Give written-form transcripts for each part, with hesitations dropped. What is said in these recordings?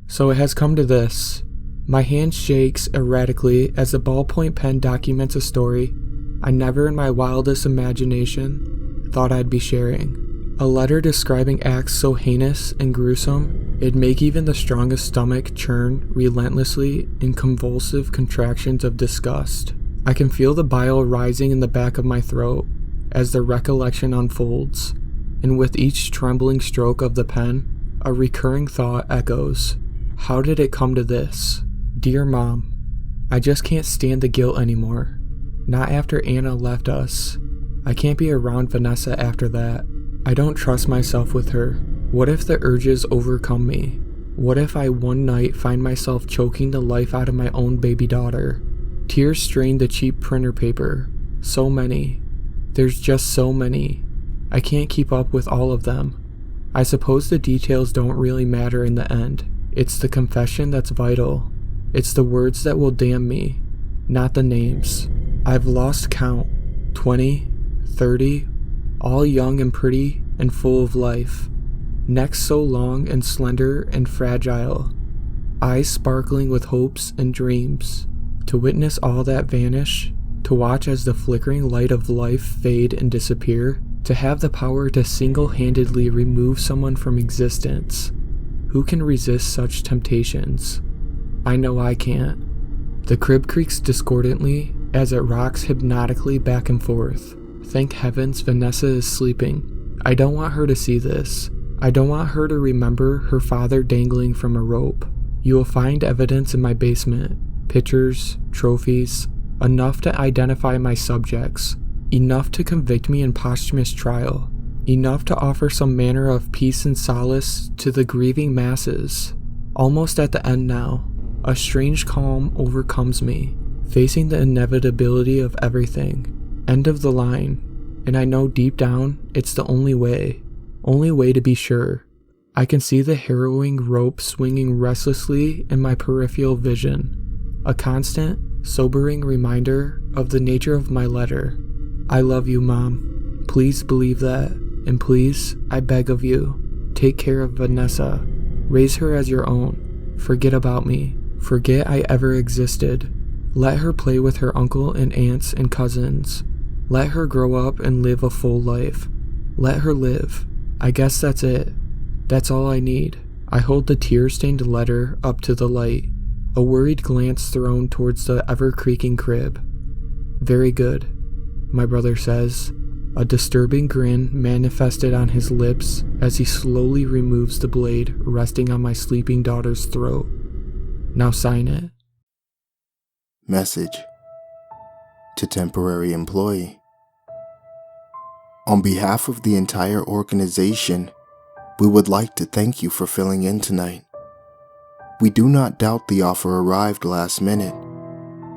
So it has come to this. My hand shakes erratically as the ballpoint pen documents a story I never in my wildest imagination thought I'd be sharing. A letter describing acts so heinous and gruesome, it'd make even the strongest stomach churn relentlessly in convulsive contractions of disgust. I can feel the bile rising in the back of my throat as the recollection unfolds, and with each trembling stroke of the pen, a recurring thought echoes. How did it come to this? Dear Mom, I just can't stand the guilt anymore. Not after Anna left us. I can't be around Vanessa after that. I don't trust myself with her. What if the urges overcome me? What if I one night find myself choking the life out of my own baby daughter? Tears strain the cheap printer paper. So many. There's just so many. I can't keep up with all of them. I suppose the details don't really matter in the end. It's the confession that's vital. It's the words that will damn me, not the names. I've lost count. 20, 30, all young and pretty and full of life. Necks so long and slender and fragile. Eyes sparkling with hopes and dreams. To witness all that vanish, to watch as the flickering light of life fade and disappear, to have the power to single-handedly remove someone from existence. Who can resist such temptations? I know I can't. The crib creaks discordantly as it rocks hypnotically back and forth. Thank heavens Vanessa is sleeping. I don't want her to see this. I don't want her to remember her father dangling from a rope. You will find evidence in my basement. Pictures, trophies, enough to identify my subjects. Enough to convict me in posthumous trial. Enough to offer some manner of peace and solace to the grieving masses. Almost at the end now. A strange calm overcomes me, facing the inevitability of everything. End of the line. And I know deep down it's the only way. Only way to be sure. I can see the harrowing rope swinging restlessly in my peripheral vision. A constant, sobering reminder of the nature of my letter. I love you, Mom. Please believe that. And please, I beg of you, take care of Vanessa. Raise her as your own. Forget about me. Forget I ever existed. Let her play with her uncle and aunts and cousins. Let her grow up and live a full life. Let her live. I guess that's it. That's all I need. I hold the tear-stained letter up to the light, a worried glance thrown towards the ever-creaking crib. Very good, my brother says, a disturbing grin manifested on his lips as he slowly removes the blade resting on my sleeping daughter's throat. Now sign it. Message to temporary employee. On behalf of the entire organization, we would like to thank you for filling in tonight. We do not doubt the offer arrived last minute,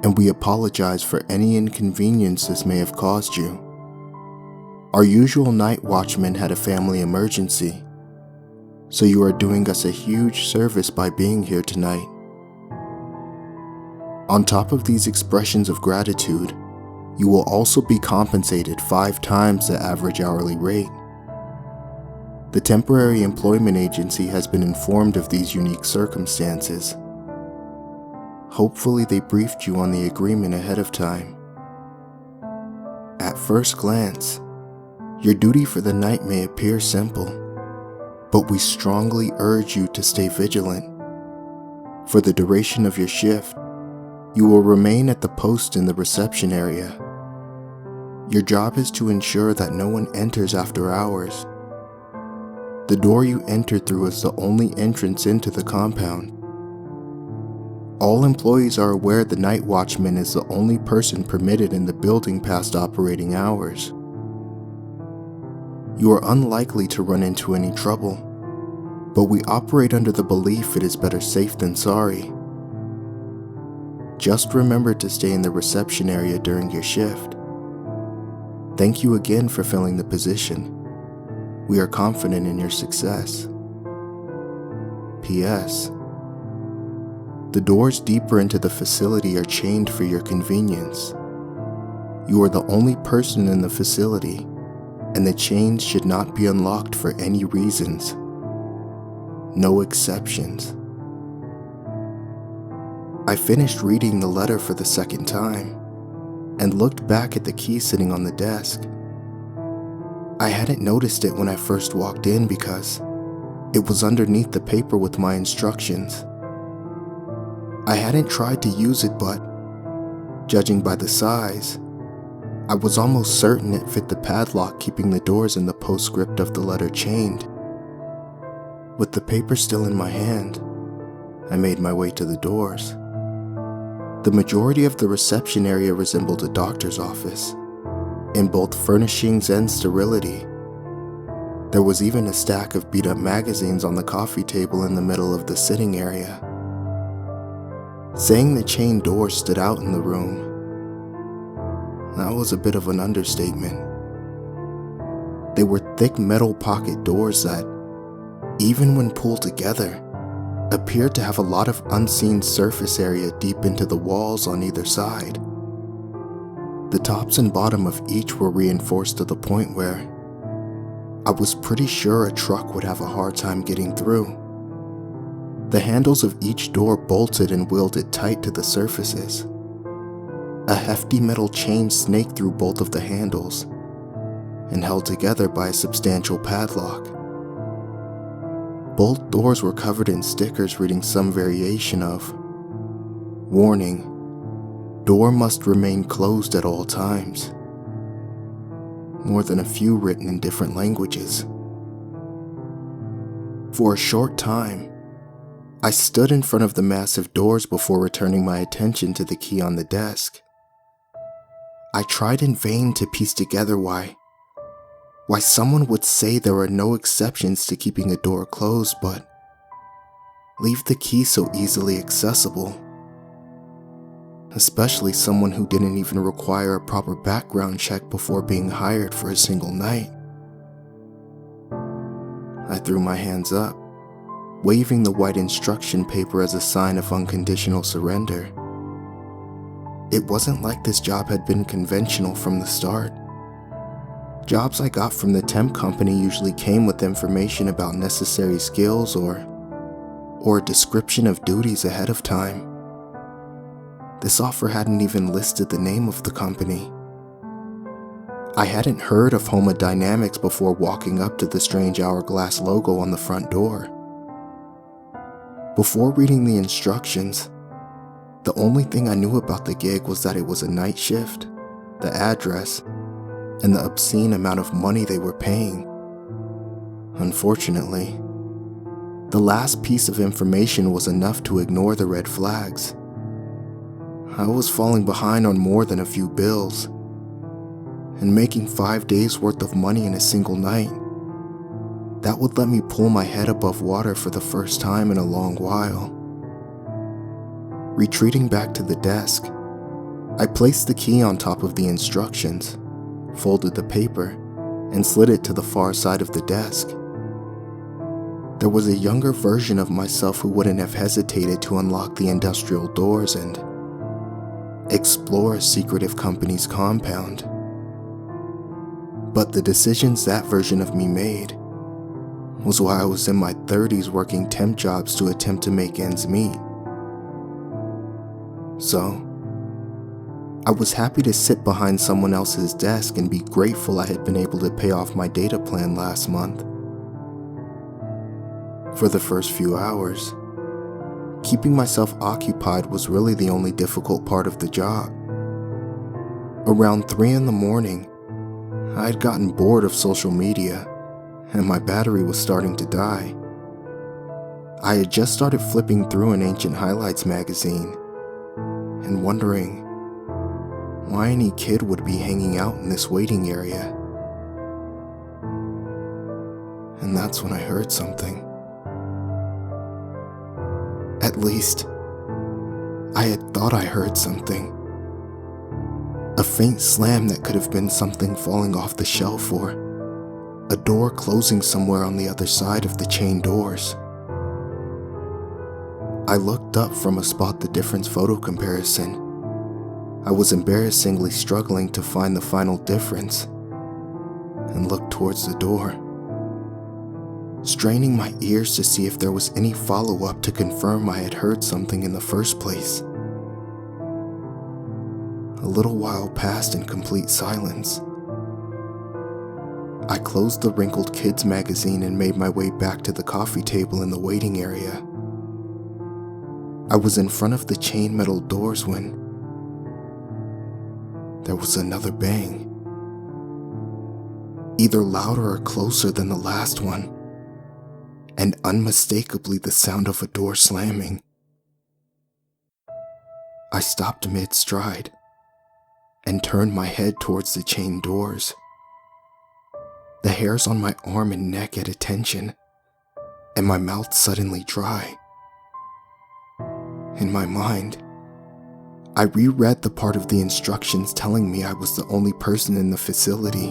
and we apologize for any inconvenience this may have caused you. Our usual night watchman had a family emergency, so you are doing us a huge service by being here tonight. On top of these expressions of gratitude, you will also be compensated 5 times the average hourly rate. The temporary employment agency has been informed of these unique circumstances. Hopefully they briefed you on the agreement ahead of time. At first glance, your duty for the night may appear simple, but we strongly urge you to stay vigilant. For the duration of your shift, you will remain at the post in the reception area. Your job is to ensure that no one enters after hours. The door you entered through is the only entrance into the compound. All employees are aware the night watchman is the only person permitted in the building past operating hours. You are unlikely to run into any trouble, but we operate under the belief it is better safe than sorry. Just remember to stay in the reception area during your shift. Thank you again for filling the position. We are confident in your success. P.S. The doors deeper into the facility are chained for your convenience. You are the only person in the facility, and the chains should not be unlocked for any reasons. No exceptions. I finished reading the letter for the second time and looked back at the key sitting on the desk. I hadn't noticed it when I first walked in because it was underneath the paper with my instructions. I hadn't tried to use it, but judging by the size, I was almost certain it fit the padlock keeping the doors and the postscript of the letter chained. With the paper still in my hand, I made my way to the doors. The majority of the reception area resembled a doctor's office, in both furnishings and sterility. There was even a stack of beat-up magazines on the coffee table in the middle of the sitting area. Saying the chain door stood out in the room, that was a bit of an understatement. They were thick metal pocket doors that, even when pulled together, appeared to have a lot of unseen surface area deep into the walls on either side. The tops and bottom of each were reinforced to the point where I was pretty sure a truck would have a hard time getting through. The handles of each door bolted and welded tight to the surfaces. A hefty metal chain snaked through both of the handles and held together by a substantial padlock. Both doors were covered in stickers reading some variation of, "Warning, door must remain closed at all times." More than a few written in different languages. For a short time, I stood in front of the massive doors before returning my attention to the key on the desk. I tried in vain to piece together why someone would say there are no exceptions to keeping a door closed, but leave the key so easily accessible. Especially someone who didn't even require a proper background check before being hired for a single night. I threw my hands up, waving the white instruction paper as a sign of unconditional surrender. It wasn't like this job had been conventional from the start. Jobs I got from the temp company usually came with information about necessary skills or a description of duties ahead of time. This offer hadn't even listed the name of the company. I hadn't heard of Homa Dynamics before walking up to the strange hourglass logo on the front door. Before reading the instructions, the only thing I knew about the gig was that it was a night shift, the address, and the obscene amount of money they were paying. Unfortunately, the last piece of information was enough to ignore the red flags. I was falling behind on more than a few bills, and making 5 days worth of money in a single night. That would let me pull my head above water for the first time in a long while. Retreating back to the desk, I placed the key on top of the instructions, folded the paper, and slid it to the far side of the desk. There was a younger version of myself who wouldn't have hesitated to unlock the industrial doors and explore a secretive company's compound. But the decisions that version of me made was why I was in my 30s working temp jobs to attempt to make ends meet. So, I was happy to sit behind someone else's desk and be grateful I had been able to pay off my data plan last month. For the first few hours, keeping myself occupied was really the only difficult part of the job. Around 3 in the morning, I had gotten bored of social media, and my battery was starting to die. I had just started flipping through an ancient highlights magazine, and wondering why any kid would be hanging out in this waiting area. And that's when I heard something. At least, I had thought I heard something. A faint slam that could have been something falling off the shelf or a door closing somewhere on the other side of the chain doors. I looked up from a spot the difference photo comparison. I was embarrassingly struggling to find the final difference and looked towards the door, straining my ears to see if there was any follow-up to confirm I had heard something in the first place. A little while passed in complete silence. I closed the wrinkled kids magazine and made my way back to the coffee table in the waiting area. I was in front of the chain metal doors when there was another bang, either louder or closer than the last one, and unmistakably the sound of a door slamming. I stopped mid-stride and turned my head towards the chain doors. The hairs on my arm and neck at attention, and my mouth suddenly dry. In my mind, I reread the part of the instructions telling me I was the only person in the facility,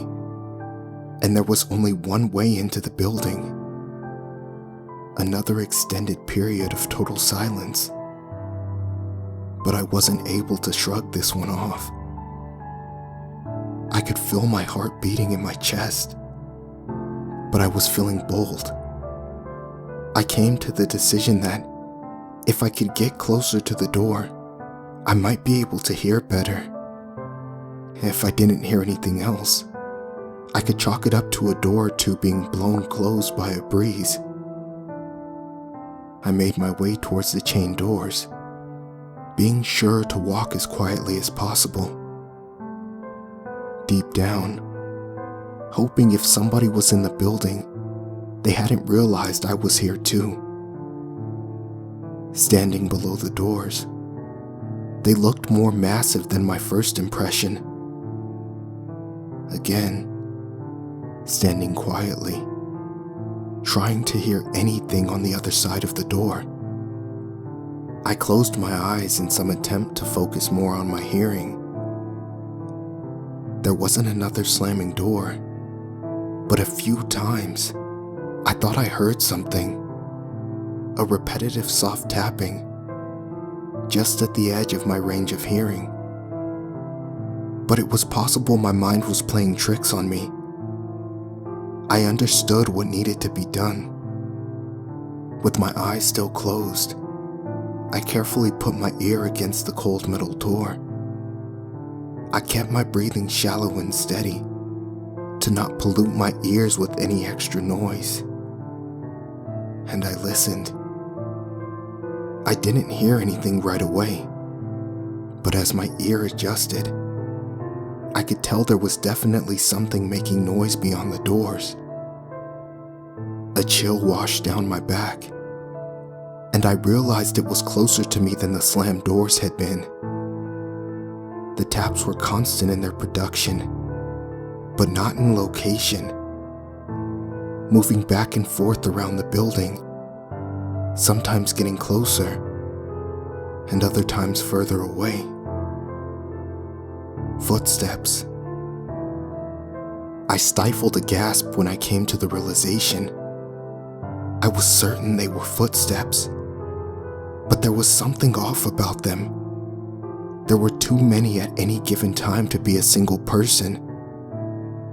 and there was only one way into the building. Another extended period of total silence. But I wasn't able to shrug this one off. I could feel my heart beating in my chest, but I was feeling bold. I came to the decision that if I could get closer to the door, I might be able to hear better. If I didn't hear anything else, I could chalk it up to a door or two being blown closed by a breeze. I made my way towards the chain doors, being sure to walk as quietly as possible. Deep down, hoping if somebody was in the building, they hadn't realized I was here too. Standing below the doors, they looked more massive than my first impression. Again, standing quietly, trying to hear anything on the other side of the door. I closed my eyes in some attempt to focus more on my hearing. There wasn't another slamming door, but a few times, I thought I heard something. A repetitive soft tapping, just at the edge of my range of hearing. But it was possible my mind was playing tricks on me. I understood what needed to be done. With my eyes still closed, I carefully put my ear against the cold metal door. I kept my breathing shallow and steady, to not pollute my ears with any extra noise. And I listened. I didn't hear anything right away, but as my ear adjusted, I could tell there was definitely something making noise beyond the doors. A chill washed down my back, and I realized it was closer to me than the slammed doors had been. The taps were constant in their production, but not in location, moving back and forth around the building, sometimes getting closer, and other times further away. Footsteps. I stifled a gasp when I came to the realization. I was certain they were footsteps, but there was something off about them. There were too many at any given time to be a single person,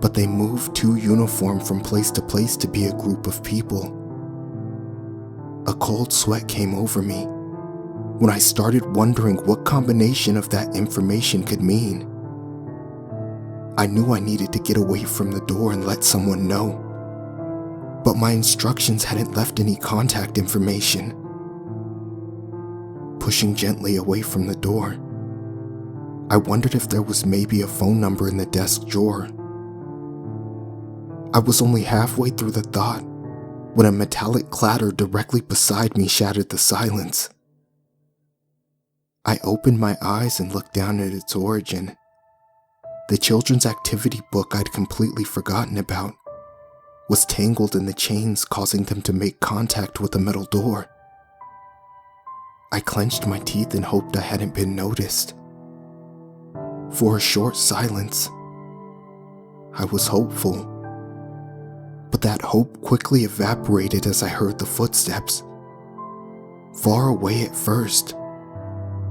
but they moved too uniform from place to place to be a group of people. A cold sweat came over me when I started wondering what combination of that information could mean. I knew I needed to get away from the door and let someone know, but my instructions hadn't left any contact information. Pushing gently away from the door, I wondered if there was maybe a phone number in the desk drawer. I was only halfway through the thought when a metallic clatter directly beside me shattered the silence. I opened my eyes and looked down at its origin. The children's activity book I'd completely forgotten about was tangled in the chains, causing them to make contact with the metal door. I clenched my teeth and hoped I hadn't been noticed. For a short silence, I was hopeful. But that hope quickly evaporated as I heard the footsteps. Far away at first,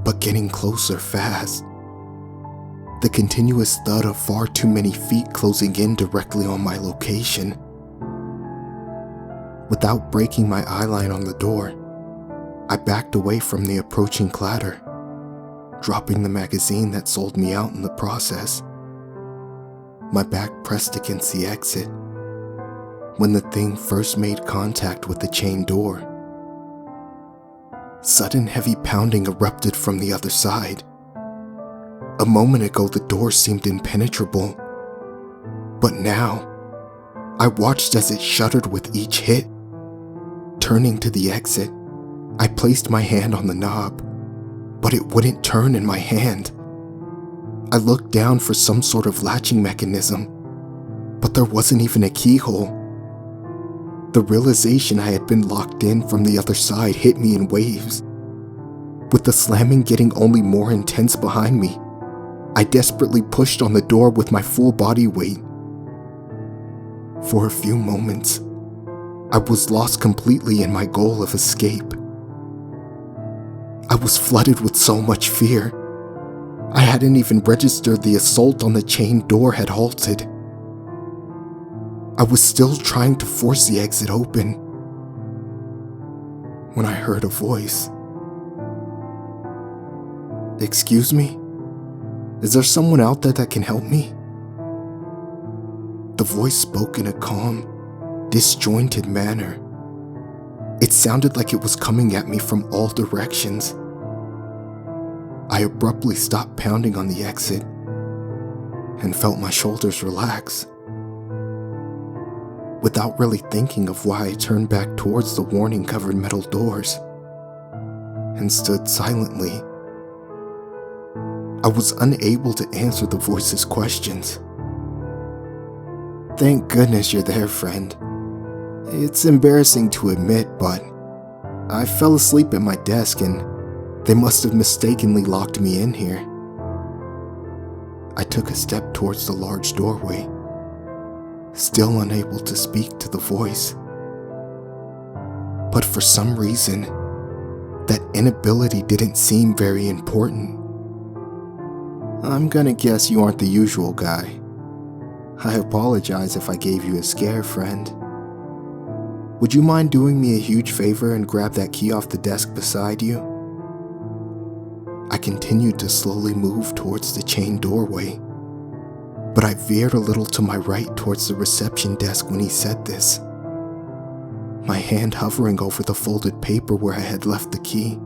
but getting closer fast. The continuous thud of far too many feet closing in directly on my location. Without breaking my eyeline on the door, I backed away from the approaching clatter, dropping the magazine that sold me out in the process. My back pressed against the exit when the thing first made contact with the chain door. Sudden heavy pounding erupted from the other side. A moment ago, the door seemed impenetrable, but now, I watched as it shuddered with each hit. Turning to the exit, I placed my hand on the knob, but it wouldn't turn in my hand. I looked down for some sort of latching mechanism, but there wasn't even a keyhole. The realization I had been locked in from the other side hit me in waves. With the slamming getting only more intense behind me, I desperately pushed on the door with my full body weight. For a few moments, I was lost completely in my goal of escape. I was flooded with so much fear. I hadn't even registered the assault on the chain door had halted. I was still trying to force the exit open when I heard a voice. "Excuse me? Is there someone out there that can help me?" The voice spoke in a calm, disjointed manner. It sounded like it was coming at me from all directions. I abruptly stopped pounding on the exit and felt my shoulders relax. Without really thinking of why, I turned back towards the warning-covered metal doors and stood silently. I was unable to answer the voice's questions. "Thank goodness you're there, friend. It's embarrassing to admit, but I fell asleep at my desk and they must have mistakenly locked me in here." I took a step towards the large doorway, still unable to speak to the voice. But for some reason, that inability didn't seem very important. "I'm gonna guess you aren't the usual guy. I apologize if I gave you a scare, friend. Would you mind doing me a huge favor and grab that key off the desk beside you?" I continued to slowly move towards the chain doorway, but I veered a little to my right towards the reception desk when he said this, my hand hovering over the folded paper where I had left the key.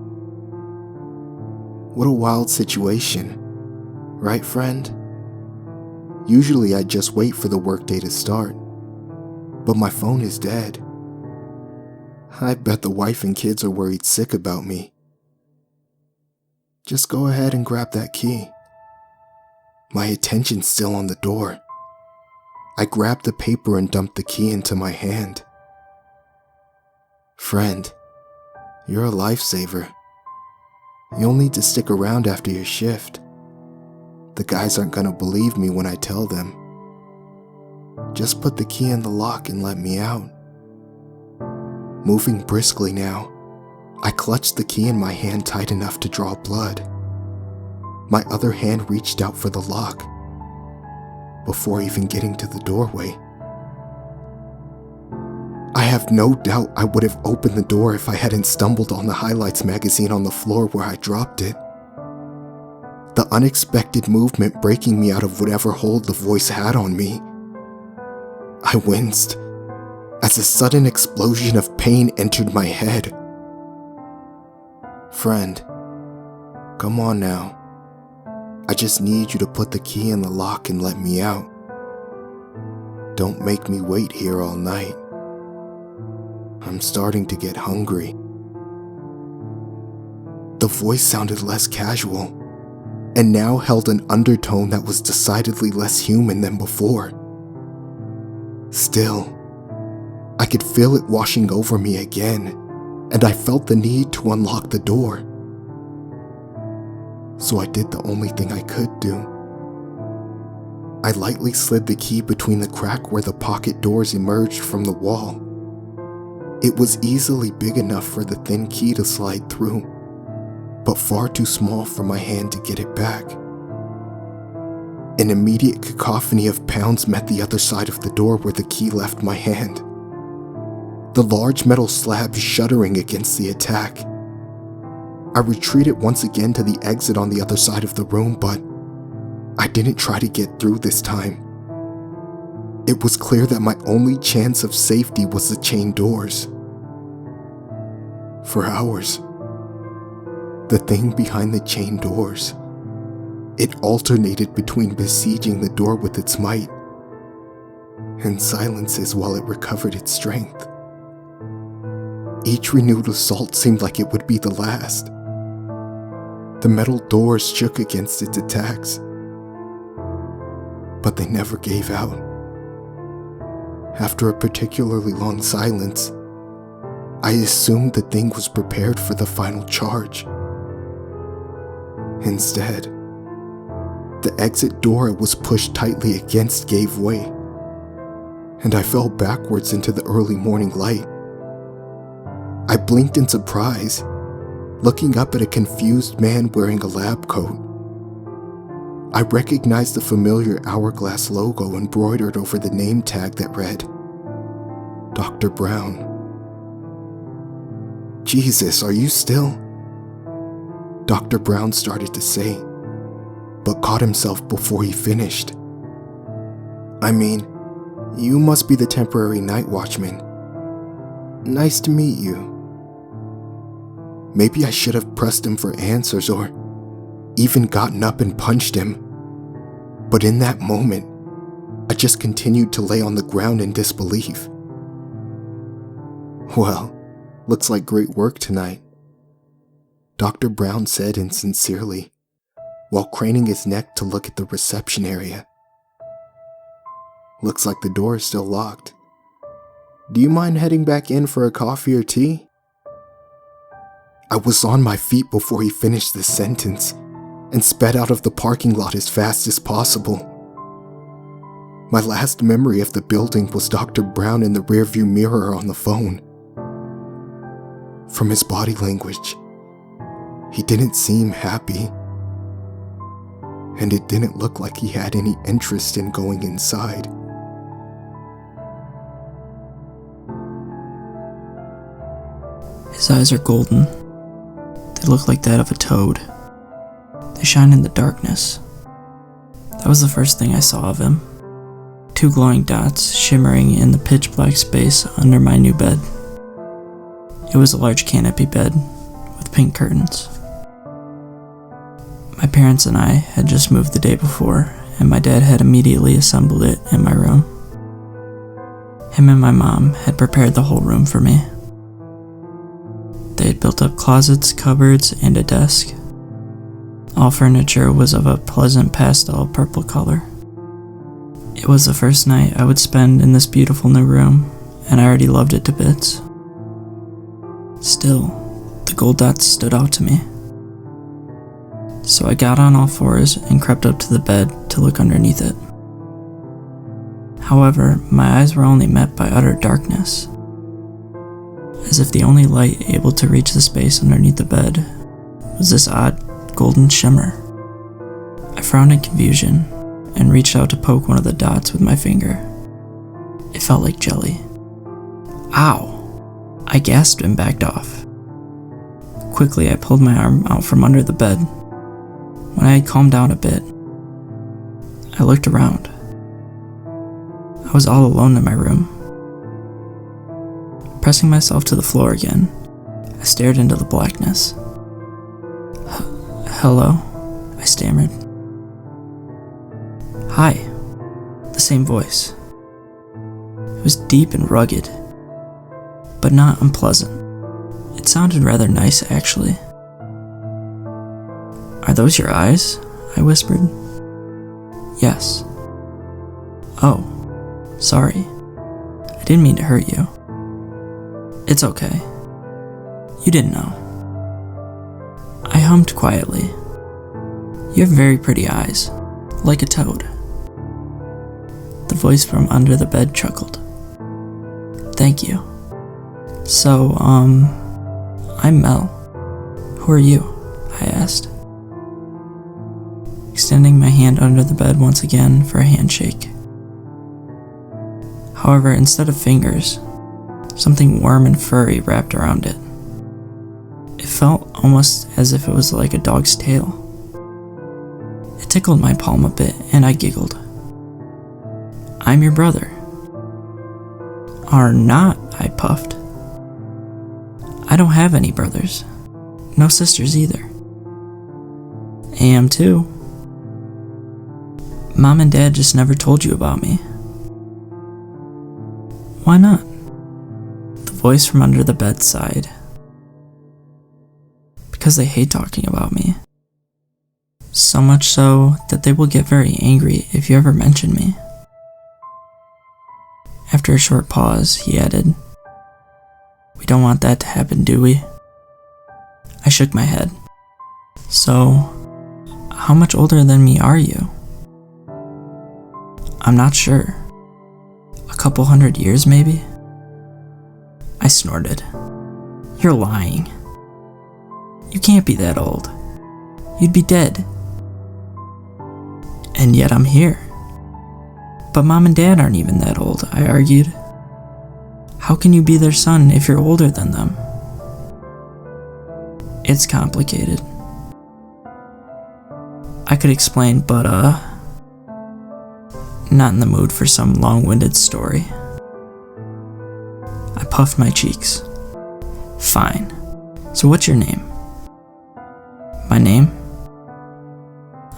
What a wild situation, right, friend? Usually I'd just wait for the workday to start, but my phone is dead. I bet the wife and kids are worried sick about me. Just go ahead and grab that key. My attention's still on the door. I grabbed the paper and dumped the key into my hand. "Friend, you're a lifesaver. You'll need to stick around after your shift. The guys aren't gonna believe me when I tell them. Just put the key in the lock and let me out." Moving briskly now, I clutched the key in my hand tight enough to draw blood. My other hand reached out for the lock before even getting to the doorway. I have no doubt I would have opened the door if I hadn't stumbled on the highlights magazine on the floor where I dropped it. The unexpected movement breaking me out of whatever hold the voice had on me. I winced as a sudden explosion of pain entered my head. "Friend, come on now. I just need you to put the key in the lock and let me out. Don't make me wait here all night. I'm starting to get hungry." The voice sounded less casual, and now held an undertone that was decidedly less human than before. Still, I could feel it washing over me again, and I felt the need to unlock the door. So I did the only thing I could do. I lightly slid the key between the crack where the pocket doors emerged from the wall. It was easily big enough for the thin key to slide through, but far too small for my hand to get it back. An immediate cacophony of pounds met the other side of the door where the key left my hand. The large metal slab shuddering against the attack. I retreated once again to the exit on the other side of the room, but I didn't try to get through this time. It was clear that my only chance of safety was the chain doors. For hours, the thing behind the chain doors, it alternated between besieging the door with its might and silences while it recovered its strength. Each renewed assault seemed like it would be the last. The metal doors shook against its attacks, but they never gave out. After a particularly long silence, I assumed the thing was prepared for the final charge. Instead, the exit door it was pushed tightly against gave way, and I fell backwards into the early morning light. I blinked in surprise, looking up at a confused man wearing a lab coat. I recognized the familiar hourglass logo embroidered over the name tag that read, Dr. Brown. "Jesus, are you still?" Dr. Brown started to say, but caught himself before he finished. "I mean, you must be the temporary night watchman. Nice to meet you." Maybe I should have pressed him for answers or even gotten up and punched him. But in that moment, I just continued to lay on the ground in disbelief. "Well, looks like great work tonight," Dr. Brown said insincerely, while craning his neck to look at the reception area. "Looks like the door is still locked. Do you mind heading back in for a coffee or tea?" I was on my feet before he finished the sentence and sped out of the parking lot as fast as possible. My last memory of the building was Dr. Brown in the rearview mirror on the phone. From his body language, he didn't seem happy, and it didn't look like he had any interest in going inside. His eyes are golden. They look like that of a toad. They shine in the darkness. That was the first thing I saw of him. 2 glowing dots shimmering in the pitch black space under my new bed. It was a large canopy bed with pink curtains. My parents and I had just moved the day before, and my dad had immediately assembled it in my room. Him and my mom had prepared the whole room for me. They had built up closets, cupboards, and a desk. All furniture was of a pleasant pastel purple color. It was the first night I would spend in this beautiful new room, and I already loved it to bits. Still, the gold dots stood out to me. So I got on all fours and crept up to the bed to look underneath it. However, my eyes were only met by utter darkness, as if the only light able to reach the space underneath the bed was this odd golden shimmer. I frowned in confusion and reached out to poke one of the dots with my finger. It felt like jelly. "Ow!" I gasped and backed off. Quickly, I pulled my arm out from under the bed. When I had calmed down a bit, I looked around. I was all alone in my room. Pressing myself to the floor again, I stared into the blackness. "Hello," I stammered. "Hi," the same voice. It was deep and rugged, but not unpleasant. It sounded rather nice, actually. "Are those your eyes?" I whispered. "Yes." "Oh, sorry. I didn't mean to hurt you." "It's okay. You didn't know." I hummed quietly. "You have very pretty eyes, like a toad." The voice from under the bed chuckled. "Thank you. So, I'm Mel. Who are you?" I asked, extending my hand under the bed once again for a handshake. However, instead of fingers, something warm and furry wrapped around it. It felt almost as if it was like a dog's tail. It tickled my palm a bit, and I giggled. I'm your brother. Are not, I puffed. I don't have any brothers. No sisters either. Am too. Mom and Dad just never told you about me. Why not? The voice from under the bed sighed. Because they hate talking about me. So much so that they will get very angry if you ever mention me. After a short pause, he added, We don't want that to happen, do we? I shook my head. So, how much older than me are you? I'm not sure. A couple 100 years, maybe? I snorted. You're lying. You can't be that old. You'd be dead. And yet I'm here. But Mom and Dad aren't even that old, I argued. How can you be their son if you're older than them? It's complicated. I could explain, but not in the mood for some long-winded story. I puffed my cheeks. Fine. So what's your name? My name?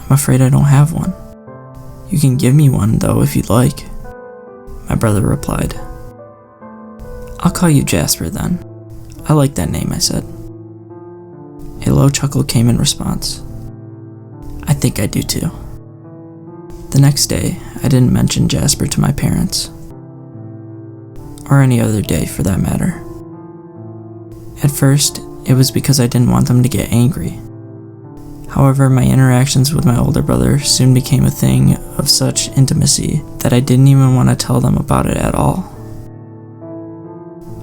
I'm afraid I don't have one. You can give me one, though, if you'd like, my brother replied. I'll call you Jasper, then. I like that name, I said. A low chuckle came in response. I think I do, too. The next day, I didn't mention Jasper to my parents. Or any other day, for that matter. At first, it was because I didn't want them to get angry. However, my interactions with my older brother soon became a thing of such intimacy that I didn't even want to tell them about it at all.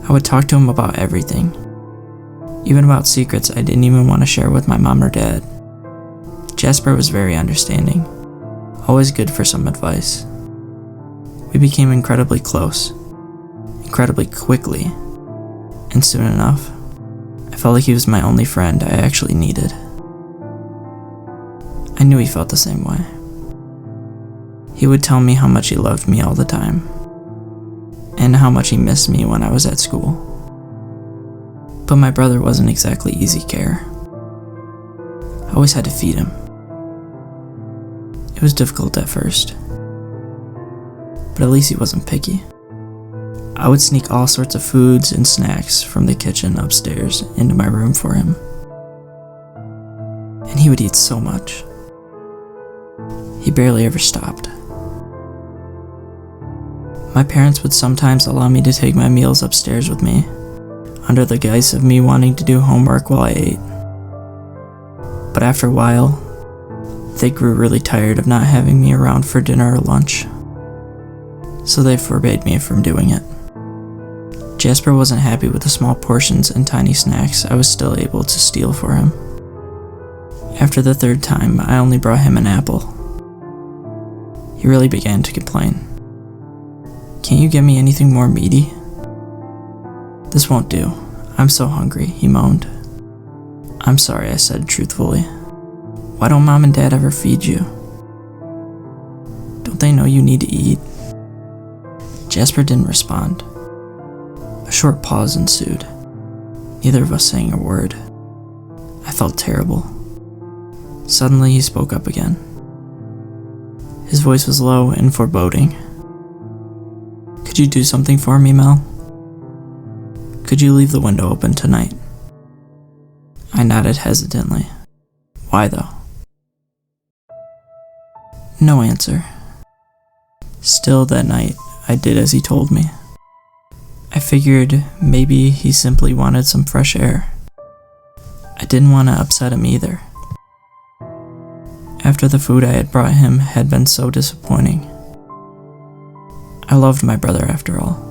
I would talk to him about everything, even about secrets I didn't even want to share with my mom or dad. Jasper was very understanding, always good for some advice. We became incredibly close, incredibly quickly, and soon enough, I felt like he was my only friend I actually needed. I knew he felt the same way. He would tell me how much he loved me all the time, and how much he missed me when I was at school. But my brother wasn't exactly easy care. I always had to feed him. It was difficult at first, but at least he wasn't picky. I would sneak all sorts of foods and snacks from the kitchen upstairs into my room for him. And he would eat so much. He barely ever stopped. My parents would sometimes allow me to take my meals upstairs with me, under the guise of me wanting to do homework while I ate. But after a while, they grew really tired of not having me around for dinner or lunch, so they forbade me from doing it. Jasper wasn't happy with the small portions and tiny snacks I was still able to steal for him. After the third time, I only brought him an apple. He really began to complain. Can't you get me anything more meaty? This won't do. I'm so hungry, he moaned. I'm sorry, I said truthfully. Why don't Mom and Dad ever feed you? Don't they know you need to eat? Jasper didn't respond. A short pause ensued, neither of us saying a word. I felt terrible. Suddenly he spoke up again. His voice was low and foreboding. Could you do something for me, Mel? Could you leave the window open tonight? I nodded hesitantly. Why though? No answer. Still that night, I did as he told me. I figured maybe he simply wanted some fresh air. I didn't want to upset him either. After the food I had brought him had been so disappointing. I loved my brother after all.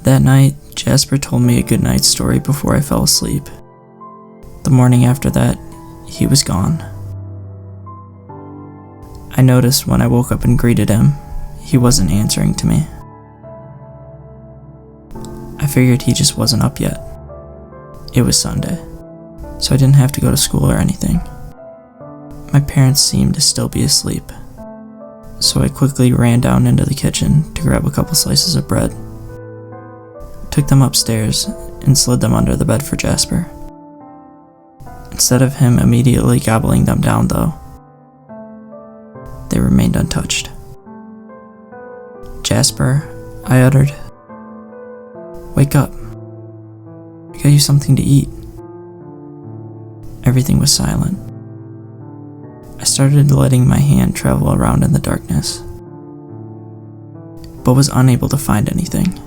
That night, Jasper told me a goodnight story before I fell asleep. The morning after that, he was gone. I noticed when I woke up and greeted him, he wasn't answering to me. I figured he just wasn't up yet. It was Sunday, so I didn't have to go to school or anything. My parents seemed to still be asleep, so I quickly ran down into the kitchen to grab a couple slices of bread. Took them upstairs and slid them under the bed for Jasper. Instead of him immediately gobbling them down, though, they remained untouched. "Jasper," I uttered. "Wake up. I got you something to eat." Everything was silent. I started letting my hand travel around in the darkness, but was unable to find anything.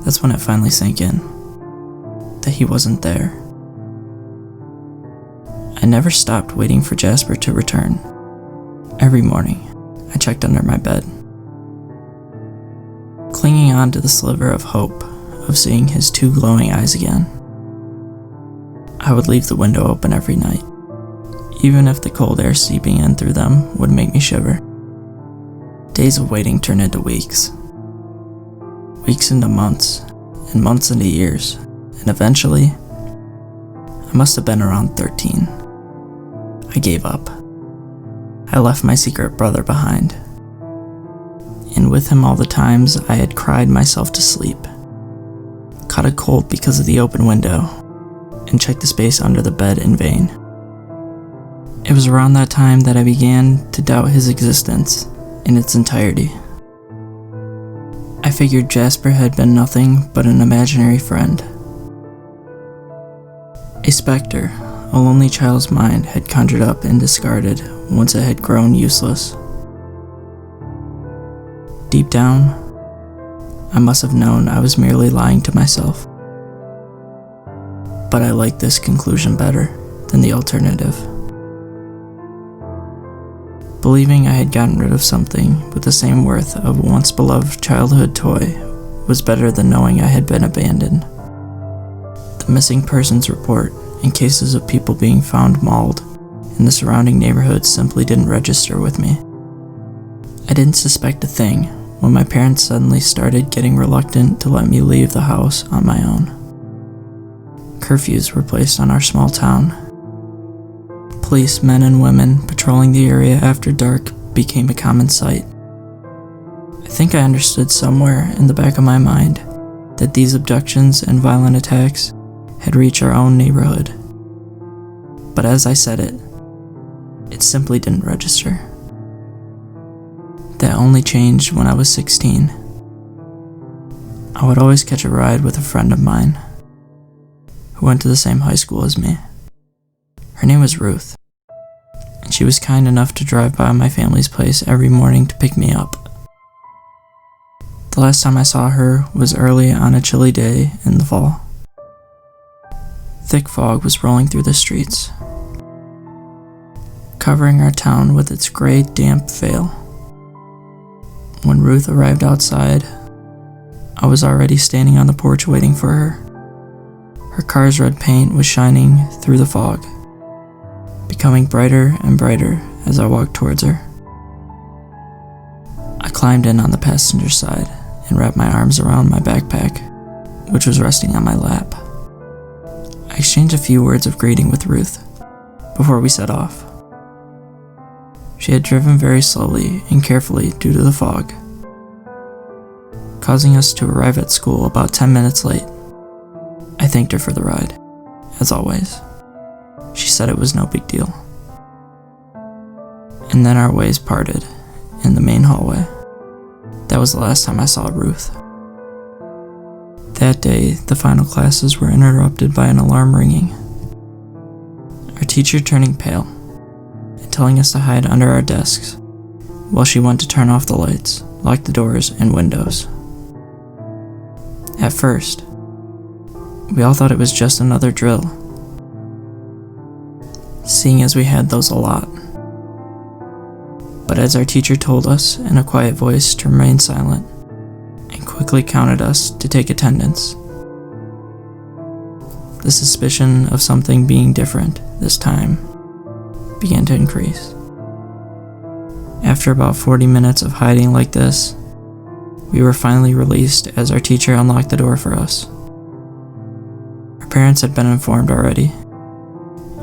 That's when it finally sank in, that he wasn't there. I never stopped waiting for Jasper to return. Every morning, I checked under my bed, clinging on to the sliver of hope of seeing his two glowing eyes again. I would leave the window open every night, even if the cold air seeping in through them would make me shiver. Days of waiting turned into weeks. Weeks into months, and months into years, and eventually, I must have been around 13. I gave up. I left my secret brother behind, and with him all the times I had cried myself to sleep, caught a cold because of the open window, and checked the space under the bed in vain. It was around that time that I began to doubt his existence in its entirety. I figured Jasper had been nothing but an imaginary friend. A specter a lonely child's mind had conjured up and discarded once it had grown useless. Deep down, I must have known I was merely lying to myself. But I liked this conclusion better than the alternative. Believing I had gotten rid of something with the same worth of a once beloved childhood toy was better than knowing I had been abandoned. The missing persons report and cases of people being found mauled in the surrounding neighborhood simply didn't register with me. I didn't suspect a thing when my parents suddenly started getting reluctant to let me leave the house on my own. Curfews were placed on our small town. Police, men and women patrolling the area after dark became a common sight. I think I understood somewhere in the back of my mind that these abductions and violent attacks had reached our own neighborhood. But as I said it simply didn't register. That only changed when I was 16. I would always catch a ride with a friend of mine who went to the same high school as me. Her name was Ruth, and she was kind enough to drive by my family's place every morning to pick me up. The last time I saw her was early on a chilly day in the fall. Thick fog was rolling through the streets, covering our town with its gray, damp veil. When Ruth arrived outside, I was already standing on the porch waiting for her. Her car's red paint was shining through the fog, becoming brighter and brighter as I walked towards her. I climbed in on the passenger side and wrapped my arms around my backpack, which was resting on my lap. I exchanged a few words of greeting with Ruth before we set off. She had driven very slowly and carefully due to the fog, causing us to arrive at school about 10 minutes late. I thanked her for the ride, as always. She said it was no big deal. And then our ways parted in the main hallway. That was the last time I saw Ruth. That day, the final classes were interrupted by an alarm ringing. Our teacher turning pale and telling us to hide under our desks while she went to turn off the lights, lock the doors and windows. At first, we all thought it was just another drill, seeing as we had those a lot. But as our teacher told us in a quiet voice to remain silent, and quickly counted us to take attendance, the suspicion of something being different this time began to increase. After about 40 minutes of hiding like this, we were finally released as our teacher unlocked the door for us. Her parents had been informed already,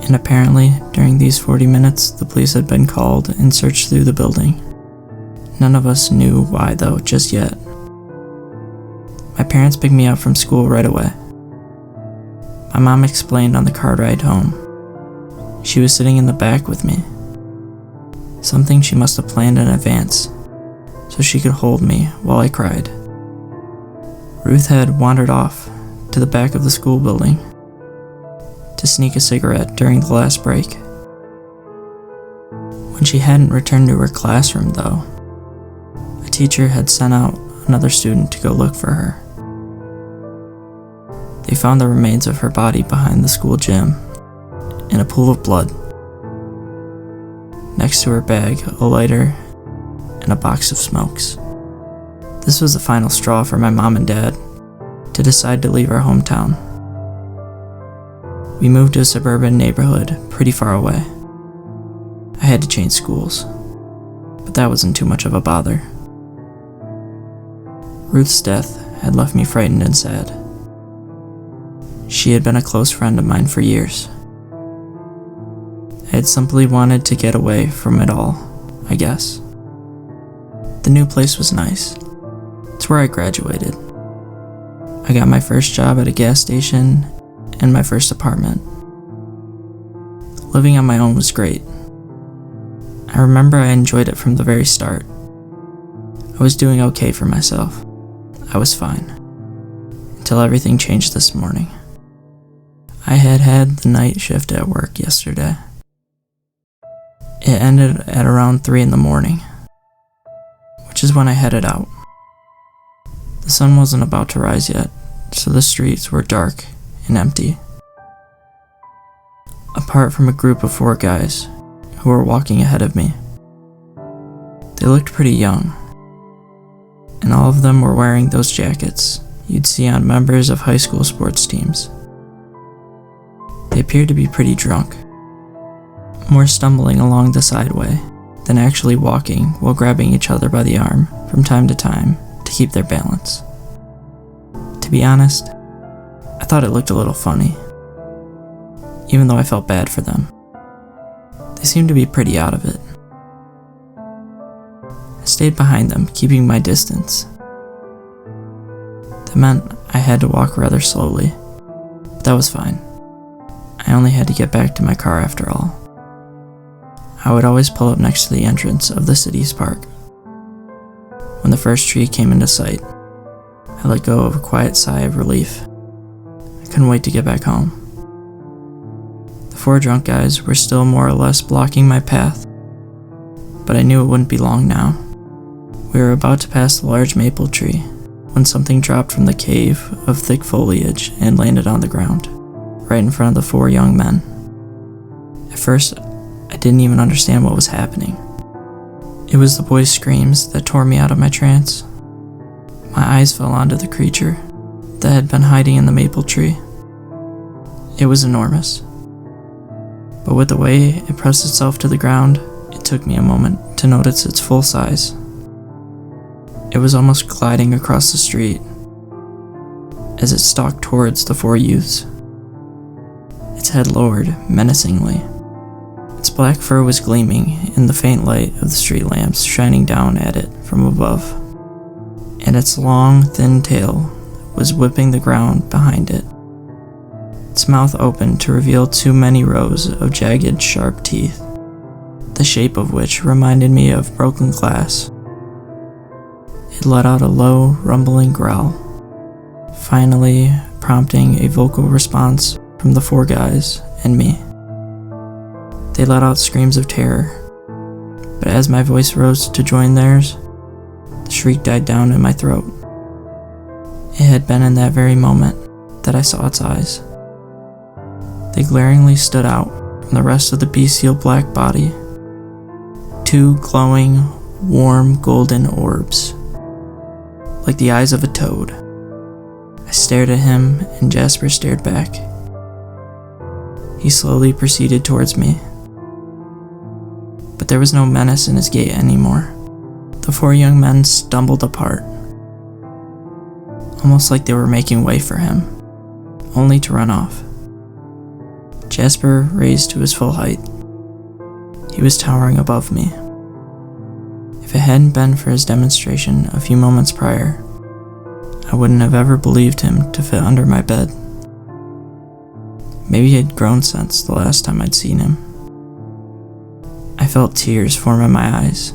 and apparently, during these 40 minutes, the police had been called and searched through the building. None of us knew why though, just yet. My parents picked me up from school right away. My mom explained on the car ride home. She was sitting in the back with me. Something she must have planned in advance, so she could hold me while I cried. Ruth had wandered off to the back of the school building to sneak a cigarette during the last break. When she hadn't returned to her classroom though, a teacher had sent out another student to go look for her. They found the remains of her body behind the school gym in a pool of blood. Next to her bag, a lighter and a box of smokes. This was the final straw for my mom and dad to decide to leave our hometown. We moved to a suburban neighborhood pretty far away. I had to change schools, but that wasn't too much of a bother. Ruth's death had left me frightened and sad. She had been a close friend of mine for years. I had simply wanted to get away from it all, I guess. The new place was nice. It's where I graduated. I got my first job at a gas station and my first apartment. Living on my own was great. I remember I enjoyed it from the very start. I was doing okay for myself. I was fine. Until everything changed this morning. I had the night shift at work yesterday. It ended at around 3 in the morning, which is when I headed out. The sun wasn't about to rise yet, so the streets were dark and empty. Apart from a group of 4 guys who were walking ahead of me. They looked pretty young, and all of them were wearing those jackets you'd see on members of high school sports teams. They appeared to be pretty drunk, more stumbling along the sideway than actually walking while grabbing each other by the arm from time to time to keep their balance. To be honest, I thought it looked a little funny, even though I felt bad for them. They seemed to be pretty out of it. I stayed behind them, keeping my distance. That meant I had to walk rather slowly, but that was fine. I only had to get back to my car after all. I would always pull up next to the entrance of the city's park. When the first tree came into sight, I let go of a quiet sigh of relief. I couldn't wait to get back home. The 4 drunk guys were still more or less blocking my path, but I knew it wouldn't be long now. We were about to pass the large maple tree when something dropped from the cave of thick foliage and landed on the ground, right in front of the 4 young men. At first, I didn't even understand what was happening. It was the boys' screams that tore me out of my trance. My eyes fell onto the creature that had been hiding in the maple tree. It was enormous, but with the way it pressed itself to the ground, it took me a moment to notice its full size. It was almost gliding across the street as it stalked towards the 4 youths. Its head lowered menacingly. Its black fur was gleaming in the faint light of the street lamps shining down at it from above, and its long, thin tail was whipping the ground behind it. Its mouth opened to reveal too many rows of jagged, sharp teeth, the shape of which reminded me of broken glass. It let out a low, rumbling growl, finally prompting a vocal response from the 4 guys and me. They let out screams of terror, but as my voice rose to join theirs, the shriek died down in my throat. It had been in that very moment that I saw its eyes. They glaringly stood out from the rest of the bestial black body. 2 glowing, warm, golden orbs, like the eyes of a toad. I stared at him, and Jasper stared back. He slowly proceeded towards me, but there was no menace in his gait anymore. The 4 young men stumbled apart, almost like they were making way for him, only to run off. Jasper raised to his full height. He was towering above me. If it hadn't been for his demonstration a few moments prior, I wouldn't have ever believed him to fit under my bed. Maybe he had grown since the last time I'd seen him. I felt tears form in my eyes.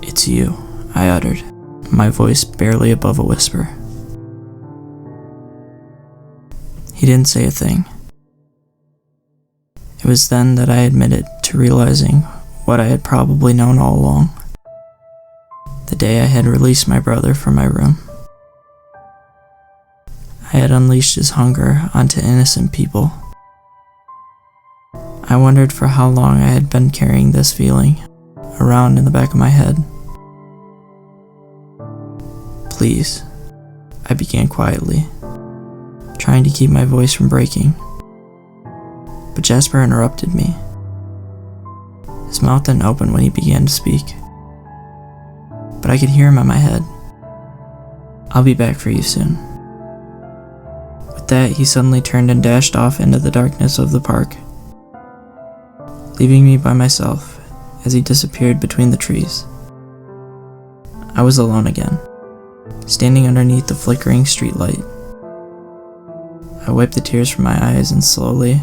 "It's you," I uttered, my voice barely above a whisper. He didn't say a thing. It was then that I admitted to realizing what I had probably known all along. The day I had released my brother from my room, I had unleashed his hunger onto innocent people. I wondered for how long I had been carrying this feeling around in the back of my head. "Please," I began quietly, trying to keep my voice from breaking. But Jasper interrupted me. His mouth didn't open when he began to speak, but I could hear him in my head. "I'll be back for you soon." With that, he suddenly turned and dashed off into the darkness of the park, leaving me by myself as he disappeared between the trees. I was alone again, standing underneath the flickering streetlight. I wiped the tears from my eyes and slowly,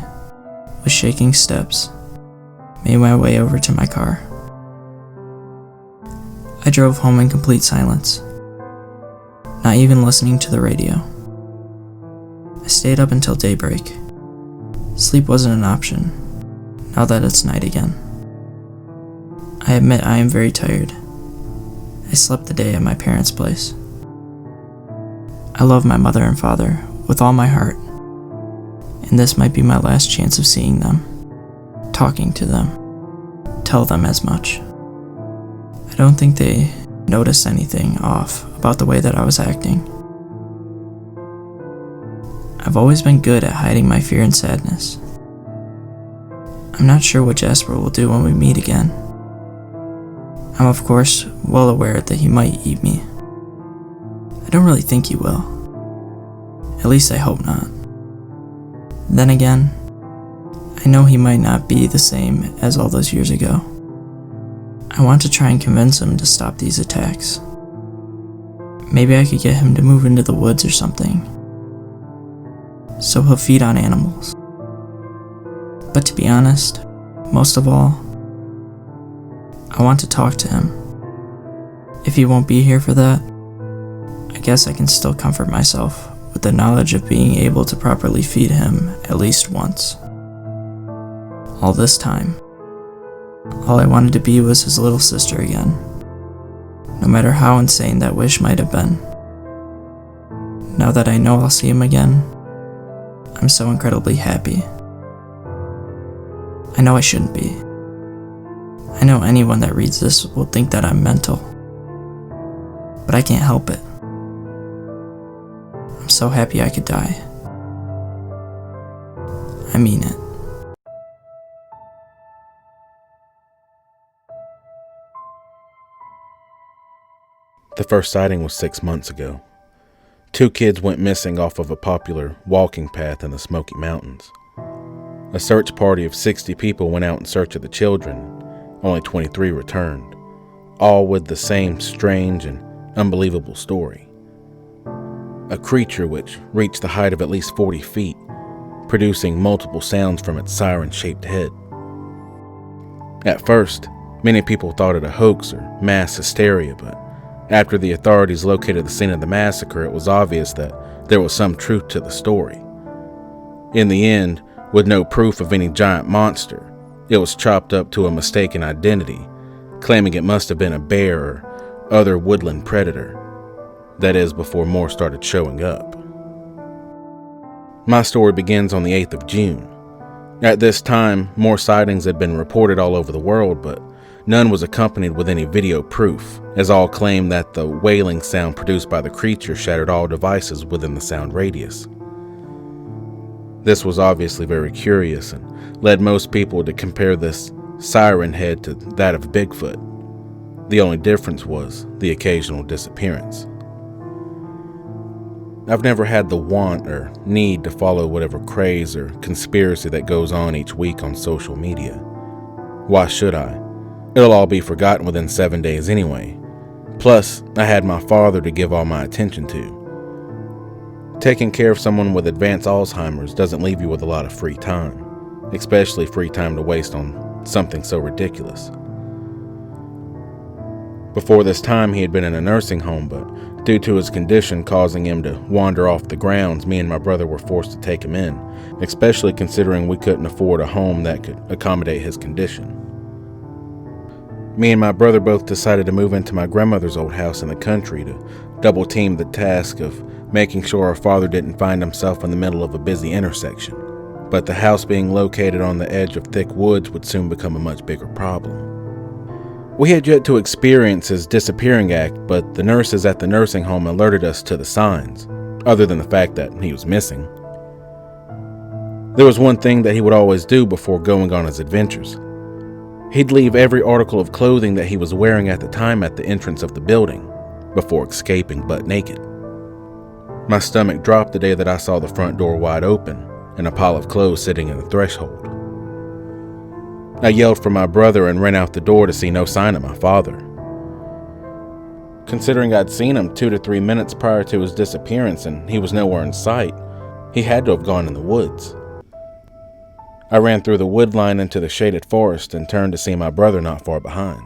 with shaking steps, made my way over to my car. I drove home in complete silence, not even listening to the radio. I stayed up until daybreak. Sleep wasn't an option, now that it's night again. I admit I am very tired. I slept the day at my parents' place. I love my mother and father with all my heart, and this might be my last chance of seeing them, talking to them, tell them as much. I don't think they noticed anything off about the way that I was acting. I've always been good at hiding my fear and sadness. I'm not sure what Jasper will do when we meet again. I'm of course well aware that he might eat me. I don't really think he will. At least I hope not. Then again, I know he might not be the same as all those years ago. I want to try and convince him to stop these attacks. Maybe I could get him to move into the woods or something, so he'll feed on animals. But to be honest, most of all, I want to talk to him. If he won't be here for that, I guess I can still comfort myself with the knowledge of being able to properly feed him at least once. All this time, all I wanted to be was his little sister again, no matter how insane that wish might have been. Now that I know I'll see him again, I'm so incredibly happy. I know I shouldn't be. I know anyone that reads this will think that I'm mental, but I can't help it. I'm so happy I could die. I mean it. The first sighting was 6 months ago. 2 kids went missing off of a popular walking path in the Smoky Mountains. A search party of 60 people went out in search of the children. Only 23 returned, all with the same strange and unbelievable story. A creature which reached the height of at least 40 feet, producing multiple sounds from its siren-shaped head. At first, many people thought it a hoax or mass hysteria, but after the authorities located the scene of the massacre, it was obvious that there was some truth to the story. In the end, with no proof of any giant monster, it was chopped up to a mistaken identity, claiming it must have been a bear or other woodland predator. That is, before more started showing up. My story begins on the 8th of June. At this time, more sightings had been reported all over the world, but none was accompanied with any video proof, as all claimed that the wailing sound produced by the creature shattered all devices within the sound radius. This was obviously very curious and led most people to compare this Sirenhead to that of Bigfoot. The only difference was the occasional disappearance. I've never had the want or need to follow whatever craze or conspiracy that goes on each week on social media. Why should I? It'll all be forgotten within 7 days anyway. Plus, I had my father to give all my attention to. Taking care of someone with advanced Alzheimer's doesn't leave you with a lot of free time, especially free time to waste on something so ridiculous. Before this time, he had been in a nursing home, but due to his condition causing him to wander off the grounds, me and my brother were forced to take him in, especially considering we couldn't afford a home that could accommodate his condition. Me and my brother both decided to move into my grandmother's old house in the country to double team the task of making sure our father didn't find himself in the middle of a busy intersection. But the house being located on the edge of thick woods would soon become a much bigger problem. We had yet to experience his disappearing act, but the nurses at the nursing home alerted us to the signs, other than the fact that he was missing. There was one thing that he would always do before going on his adventures. He'd leave every article of clothing that he was wearing at the time at the entrance of the building, before escaping butt naked. My stomach dropped the day that I saw the front door wide open and a pile of clothes sitting in the threshold. I yelled for my brother and ran out the door to see no sign of my father. Considering I'd seen him 2 to 3 minutes prior to his disappearance and he was nowhere in sight, he had to have gone in the woods. I ran through the wood line into the shaded forest and turned to see my brother not far behind.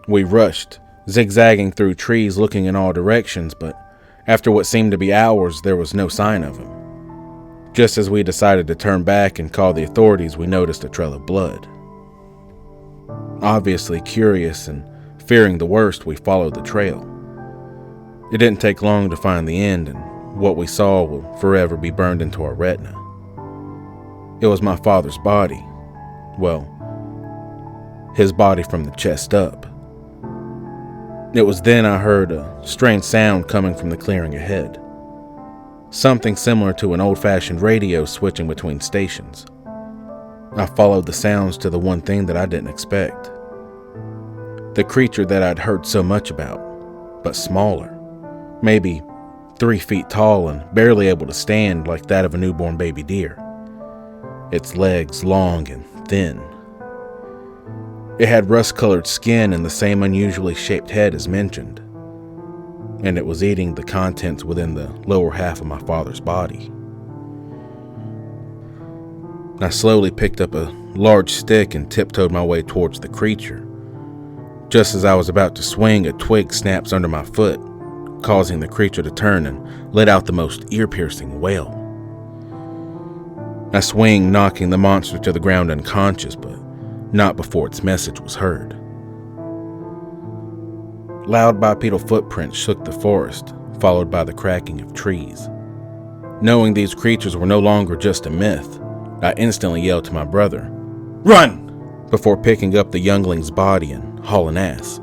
We rushed, zigzagging through trees looking in all directions, but after what seemed to be hours, there was no sign of him. Just as we decided to turn back and call the authorities, we noticed a trail of blood. Obviously curious and fearing the worst, we followed the trail. It didn't take long to find the end, and what we saw will forever be burned into our retina. It was my father's body. Well, his body from the chest up. It was then I heard a strange sound coming from the clearing ahead. Something similar to an old-fashioned radio switching between stations. I followed the sounds to the one thing that I didn't expect. The creature that I'd heard so much about, but smaller. Maybe 3 feet tall and barely able to stand like that of a newborn baby deer. Its legs long and thin. It had rust-colored skin and the same unusually shaped head as mentioned. And it was eating the contents within the lower half of my father's body. I slowly picked up a large stick and tiptoed my way towards the creature. Just as I was about to swing, a twig snaps under my foot, causing the creature to turn and let out the most ear-piercing wail. I swing, knocking the monster to the ground unconscious, but not before its message was heard. Loud bipedal footprints shook the forest, followed by the cracking of trees. Knowing these creatures were no longer just a myth, I instantly yelled to my brother, "Run!" before picking up the youngling's body and hauling ass.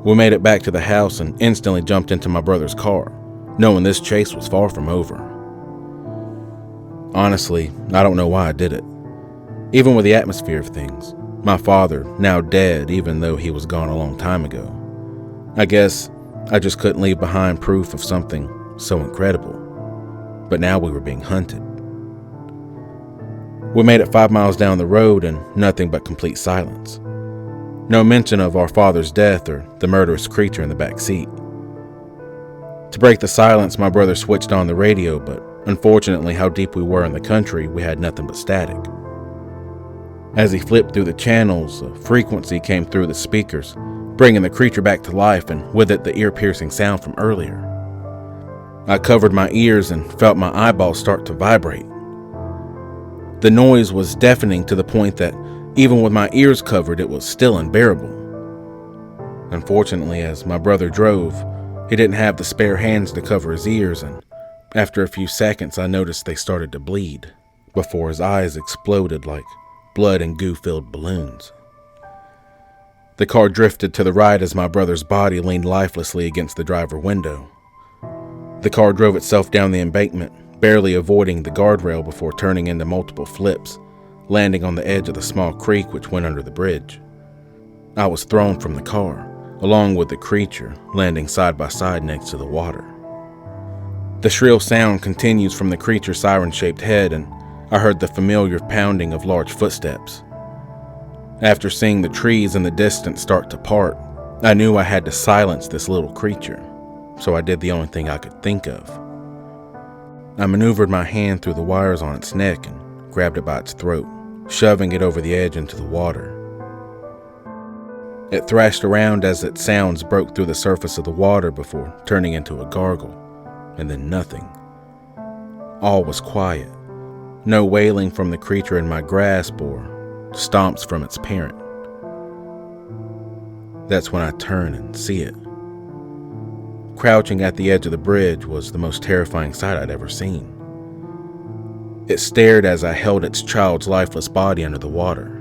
We made it back to the house and instantly jumped into my brother's car, knowing this chase was far from over. Honestly, I don't know why I did it. Even with the atmosphere of things, my father, now dead even though he was gone a long time ago, I guess I just couldn't leave behind proof of something so incredible. But now we were being hunted. We made it 5 miles down the road and nothing but complete silence. No mention of our father's death or the murderous creature in the back seat. To break the silence, my brother switched on the radio, but unfortunately, how deep we were in the country, we had nothing but static. As he flipped through the channels, a frequency came through the speakers, bringing the creature back to life and with it the ear-piercing sound from earlier. I covered my ears and felt my eyeballs start to vibrate. The noise was deafening to the point that even with my ears covered, it was still unbearable. Unfortunately, as my brother drove, he didn't have the spare hands to cover his ears, and after a few seconds, I noticed they started to bleed, before his eyes exploded like blood and goo-filled balloons. The car drifted to the right as my brother's body leaned lifelessly against the driver window. The car drove itself down the embankment, barely avoiding the guardrail before turning into multiple flips, landing on the edge of the small creek which went under the bridge. I was thrown from the car, along with the creature landing side by side next to the water. The shrill sound continues from the creature's siren-shaped head, and I heard the familiar pounding of large footsteps. After seeing the trees in the distance start to part, I knew I had to silence this little creature, so I did the only thing I could think of. I maneuvered my hand through the wires on its neck and grabbed it by its throat, shoving it over the edge into the water. It thrashed around as its sounds broke through the surface of the water before turning into a gargle, and then nothing. All was quiet. No wailing from the creature in my grasp or stomps from its parent. That's when I turn and see it. Crouching at the edge of the bridge was the most terrifying sight I'd ever seen. It stared as I held its child's lifeless body under the water.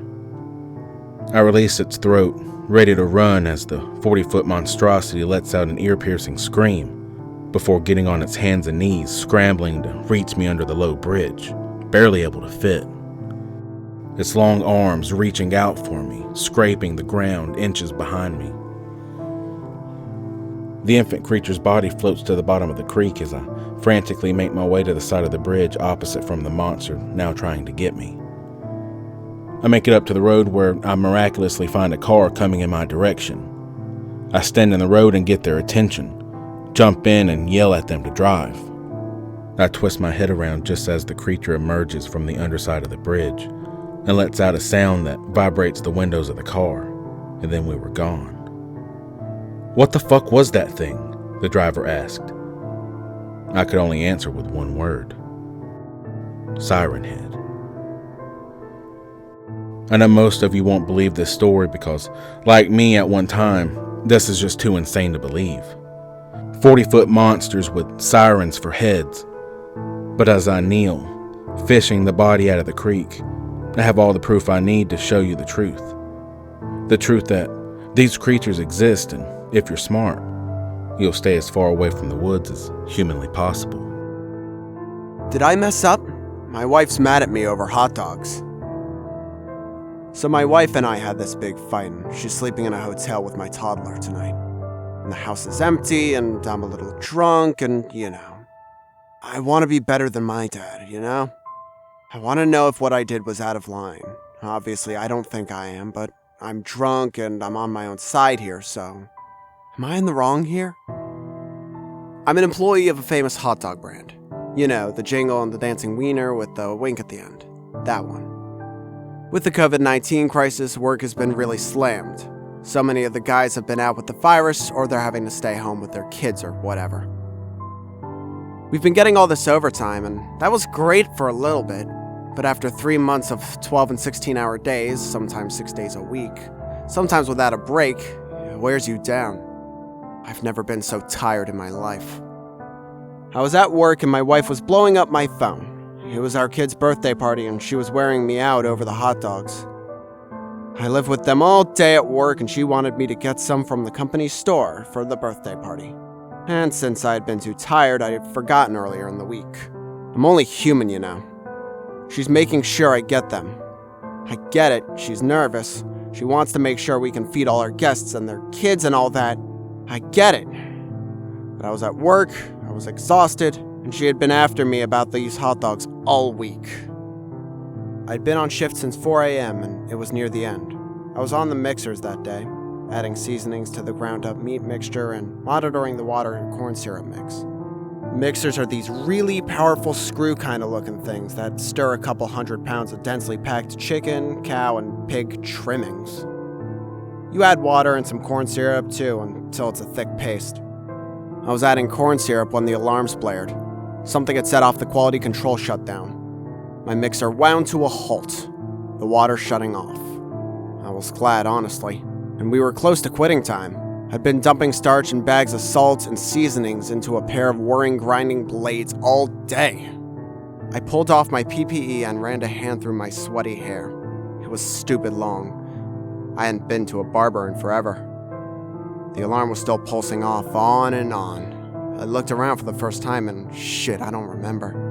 I released its throat, ready to run as the 40-foot monstrosity lets out an ear-piercing scream before getting on its hands and knees, scrambling to reach me under the low bridge, barely able to fit. Its long arms reaching out for me, scraping the ground inches behind me. The infant creature's body floats to the bottom of the creek as I frantically make my way to the side of the bridge opposite from the monster now trying to get me. I make it up to the road where I miraculously find a car coming in my direction. I stand in the road and get their attention, jump in and yell at them to drive. I twist my head around just as the creature emerges from the underside of the bridge and lets out a sound that vibrates the windows of the car, and then we were gone. "What the fuck was that thing?" the driver asked. I could only answer with one word: Sirenhead. I know most of you won't believe this story because, like me at one time, this is just too insane to believe. 40-foot monsters with sirens for heads. But as I kneel, fishing the body out of the creek, I have all the proof I need to show you the truth. The truth that these creatures exist, and if you're smart, you'll stay as far away from the woods as humanly possible. Did I mess up? My wife's mad at me over hot dogs. So my wife and I had this big fight, and she's sleeping in a hotel with my toddler tonight. And the house is empty, and I'm a little drunk, and, I want to be better than my dad, I want to know if what I did was out of line. Obviously, I don't think I am, but I'm drunk and I'm on my own side here, so... Am I in the wrong here? I'm an employee of a famous hot dog brand. The jingle and the dancing wiener with the wink at the end. That one. With the COVID-19 crisis, work has been really slammed. So many of the guys have been out with the virus, or they're having to stay home with their kids or whatever. We've been getting all this overtime, and that was great for a little bit. But after 3 months of 12 and 16-hour days, sometimes 6 days a week, sometimes without a break, it wears you down. I've never been so tired in my life. I was at work and my wife was blowing up my phone. It was our kid's birthday party and she was wearing me out over the hot dogs. I lived with them all day at work and she wanted me to get some from the company store for the birthday party. And since I had been too tired, I had forgotten earlier in the week. I'm only human, She's making sure I get them. I get it, she's nervous. She wants to make sure we can feed all our guests and their kids and all that. I get it. But I was at work, I was exhausted, and she had been after me about these hot dogs all week. I'd been on shift since 4 a.m. and it was near the end. I was on the mixers that day, adding seasonings to the ground-up meat mixture and monitoring the water and corn syrup mix. Mixers are these really powerful screw kind of looking things that stir a couple 100 pounds of densely packed chicken, cow, and pig trimmings. You add water and some corn syrup too until it's a thick paste. I was adding corn syrup when the alarms blared. Something had set off the quality control shutdown. My mixer wound to a halt, the water shutting off. I was glad, honestly, and we were close to quitting time. I'd been dumping starch and bags of salt and seasonings into a pair of whirring grinding blades all day. I pulled off my PPE and ran a hand through my sweaty hair. It was stupid long. I hadn't been to a barber in forever. The alarm was still pulsing off, on and on. I looked around for the first time and shit, I don't remember.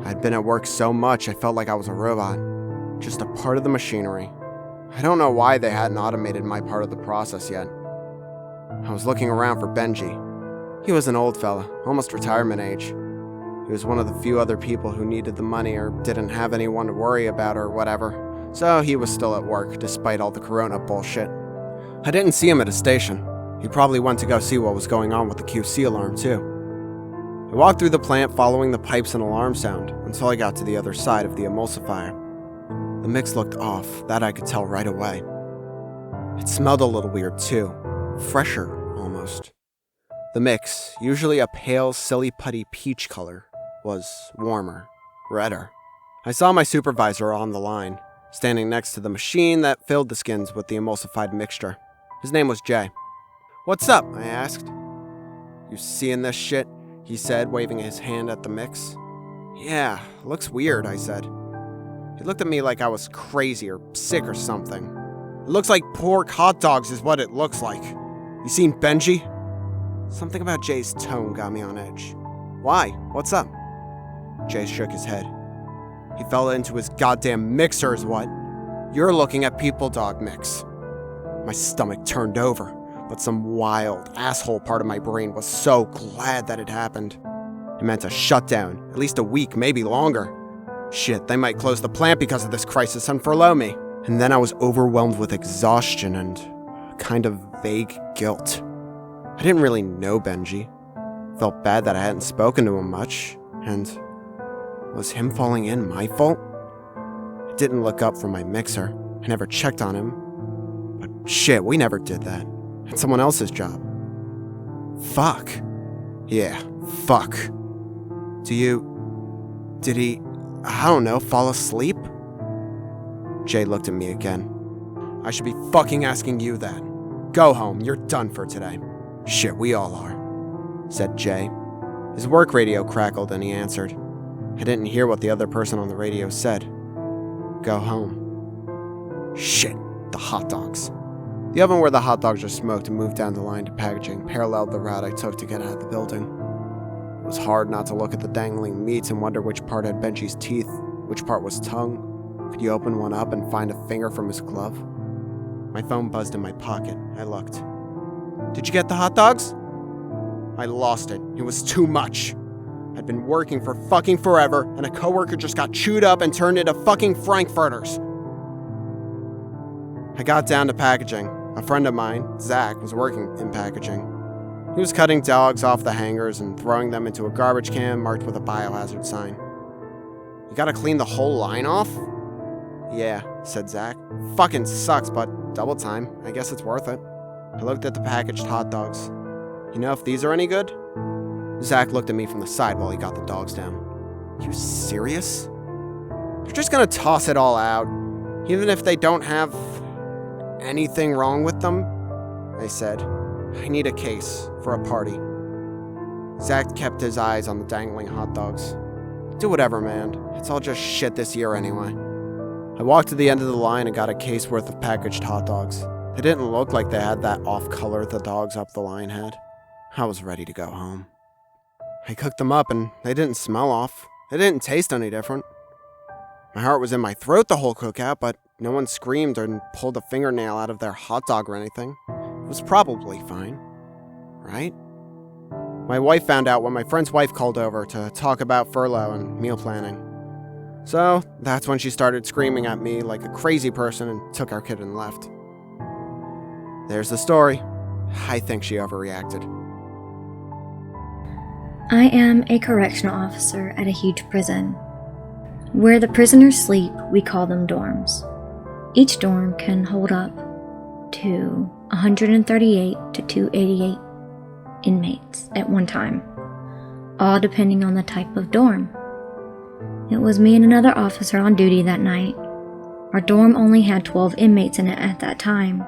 I'd been at work so much I felt like I was a robot, just a part of the machinery. I don't know why they hadn't automated my part of the process yet. I was looking around for Benji. He was an old fella, almost retirement age. He was one of the few other people who needed the money or didn't have anyone to worry about or whatever, so he was still at work despite all the corona bullshit. I didn't see him at a station. He probably went to go see what was going on with the QC alarm too. I walked through the plant following the pipes and alarm sound until I got to the other side of the emulsifier. The mix looked off, that I could tell right away. It smelled a little weird too, fresher almost. The mix, usually a pale, silly putty peach color, was warmer, redder. I saw my supervisor on the line, standing next to the machine that filled the skins with the emulsified mixture. His name was Jay. "What's up?" I asked. "You seeing this shit?" he said, waving his hand at the mix. "Yeah, looks weird," I said. He looked at me like I was crazy or sick or something. "It looks like pork hot dogs is what it looks like. You seen Benji?" Something about Jay's tone got me on edge. "Why? What's up?" Jay shook his head. "He fell into his goddamn mixer is what? You're looking at people dog mix." My stomach turned over, but some wild asshole part of my brain was so glad that it happened. It meant a shutdown, at least a week, maybe longer. Shit, they might close the plant because of this crisis and furlough me. And then I was overwhelmed with exhaustion and a kind of vague guilt. I didn't really know Benji. Felt bad that I hadn't spoken to him much, and was him falling in my fault? I didn't look up from my mixer. I never checked on him. But shit, we never did that. It's someone else's job. Fuck. Yeah, fuck. Did he, I don't know, fall asleep? Jay looked at me again. "I should be fucking asking you that. Go home, you're done for today." "Shit, we all are," said Jay. His work radio crackled and he answered. I didn't hear what the other person on the radio said. "Go home." Shit, the hot dogs. The oven where the hot dogs are smoked and moved down the line to packaging paralleled the route I took to get out of the building. It was hard not to look at the dangling meats and wonder which part had Benji's teeth, which part was tongue. Could you open one up and find a finger from his glove? My phone buzzed in my pocket. I looked. "Did you get the hot dogs?" I lost it. It was too much. I'd been working for fucking forever, and a coworker just got chewed up and turned into fucking frankfurters. I got down to packaging. A friend of mine, Zach, was working in packaging. He was cutting dogs off the hangers and throwing them into a garbage can marked with a biohazard sign. "You gotta clean the whole line off?" "Yeah," said Zach. "Fucking sucks, but double time. I guess it's worth it." I looked at the packaged hot dogs. "You know if these are any good?" Zach looked at me from the side while he got the dogs down. "You serious? They're just gonna toss it all out, even if they don't have anything wrong with them?" I said. "I need a case for a party." Zach kept his eyes on the dangling hot dogs. "Do whatever, man. It's all just shit this year anyway." I walked to the end of the line and got a case worth of packaged hot dogs. They didn't look like they had that off color the dogs up the line had. I was ready to go home. I cooked them up and they didn't smell off. They didn't taste any different. My heart was in my throat the whole cookout, but no one screamed or pulled a fingernail out of their hot dog or anything. It was probably fine, right? My wife found out when my friend's wife called over to talk about furlough and meal planning. So that's when she started screaming at me like a crazy person and took our kid and left. There's the story. I think she overreacted. I am a correctional officer at a huge prison. Where the prisoners sleep, we call them dorms. Each dorm can hold up to 138 to 288 inmates at one time, all depending on the type of dorm. It was me and another officer on duty that night. Our dorm only had 12 inmates in it at that time.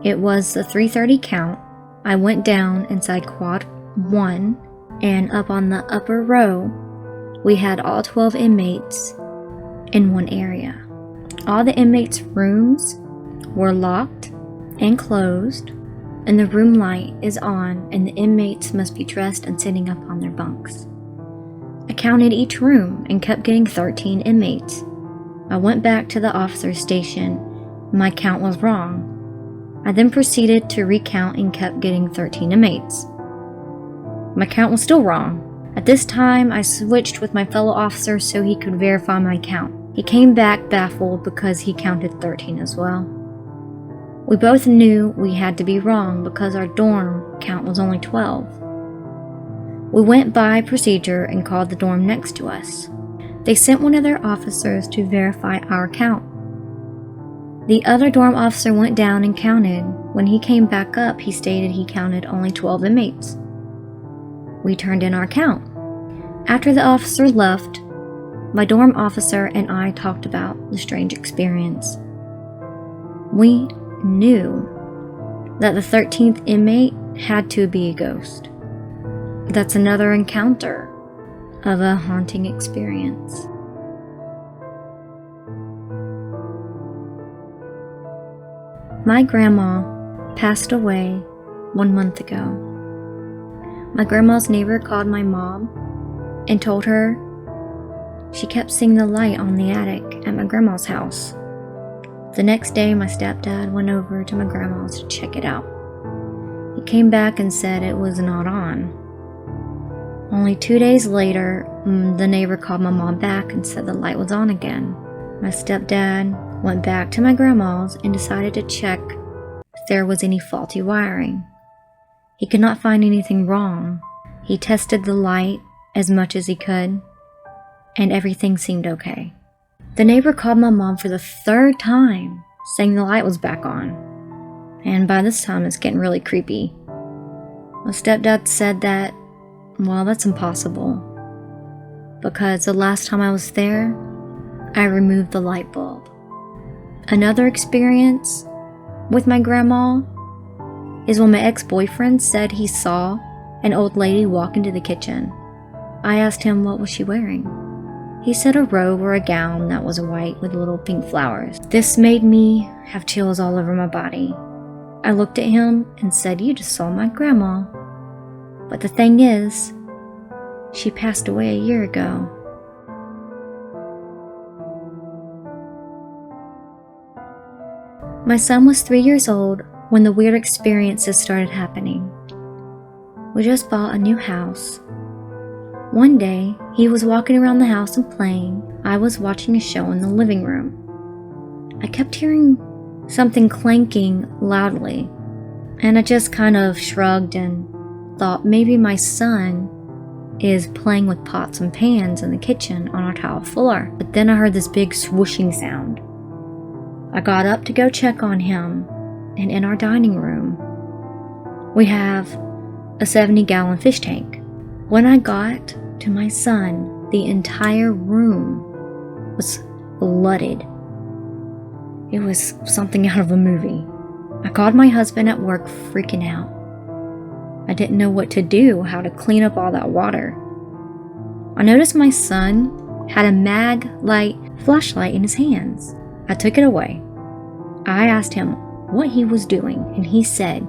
It was the 3:30 count. I went down inside quad 1, and up on the upper row, we had all 12 inmates in one area. All the inmates' rooms were locked and closed, and the room light is on, and the inmates must be dressed and sitting up on their bunks. I counted each room and kept getting 13 inmates. I went back to the officer's station. My count was wrong. I then proceeded to recount and kept getting 13 inmates. My count was still wrong. At this time, I switched with my fellow officer so he could verify my count. He came back baffled because he counted 13 as well. We both knew we had to be wrong because our dorm count was only 12. We went by procedure and called the dorm next to us. They sent one of their officers to verify our count. The other dorm officer went down and counted. When he came back up, he stated he counted only 12 inmates. We turned in our count. After the officer left, my dorm officer and I talked about the strange experience. We knew that the 13th inmate had to be a ghost. That's another encounter of a haunting experience. My grandma passed away 1 month ago. My grandma's neighbor called my mom and told her she kept seeing the light on the attic at my grandma's house. The next day, my stepdad went over to my grandma's to check it out. He came back and said it was not on. Only 2 days later, the neighbor called my mom back and said the light was on again. My stepdad went back to my grandma's and decided to check if there was any faulty wiring. He could not find anything wrong. He tested the light as much as he could, and everything seemed okay. The neighbor called my mom for the 3rd time, saying the light was back on. And by this time, it's getting really creepy. My stepdad said that, well, that's impossible, because the last time I was there, I removed the light bulb. Another experience with my grandma is when my ex-boyfriend said he saw an old lady walk into the kitchen. I asked him what was she wearing. He said a robe or a gown that was white with little pink flowers. This made me have chills all over my body. I looked at him and said, "You just saw my grandma." But the thing is, she passed away a year ago. My son was 3 years old when the weird experiences started happening. We just bought a new house. One day, he was walking around the house and playing. I was watching a show in the living room. I kept hearing something clanking loudly, and I just kind of shrugged and thought maybe my son is playing with pots and pans in the kitchen on our tile floor. But then I heard this big swooshing sound. I got up to go check on him, and in our dining room, we have a 70-gallon fish tank. When I got to my son, the entire room was flooded. It was something out of a movie. I called my husband at work, freaking out. I didn't know what to do, how to clean up all that water. I noticed my son had a mag light flashlight in his hands. I took it away. I asked him what he was doing, and he said,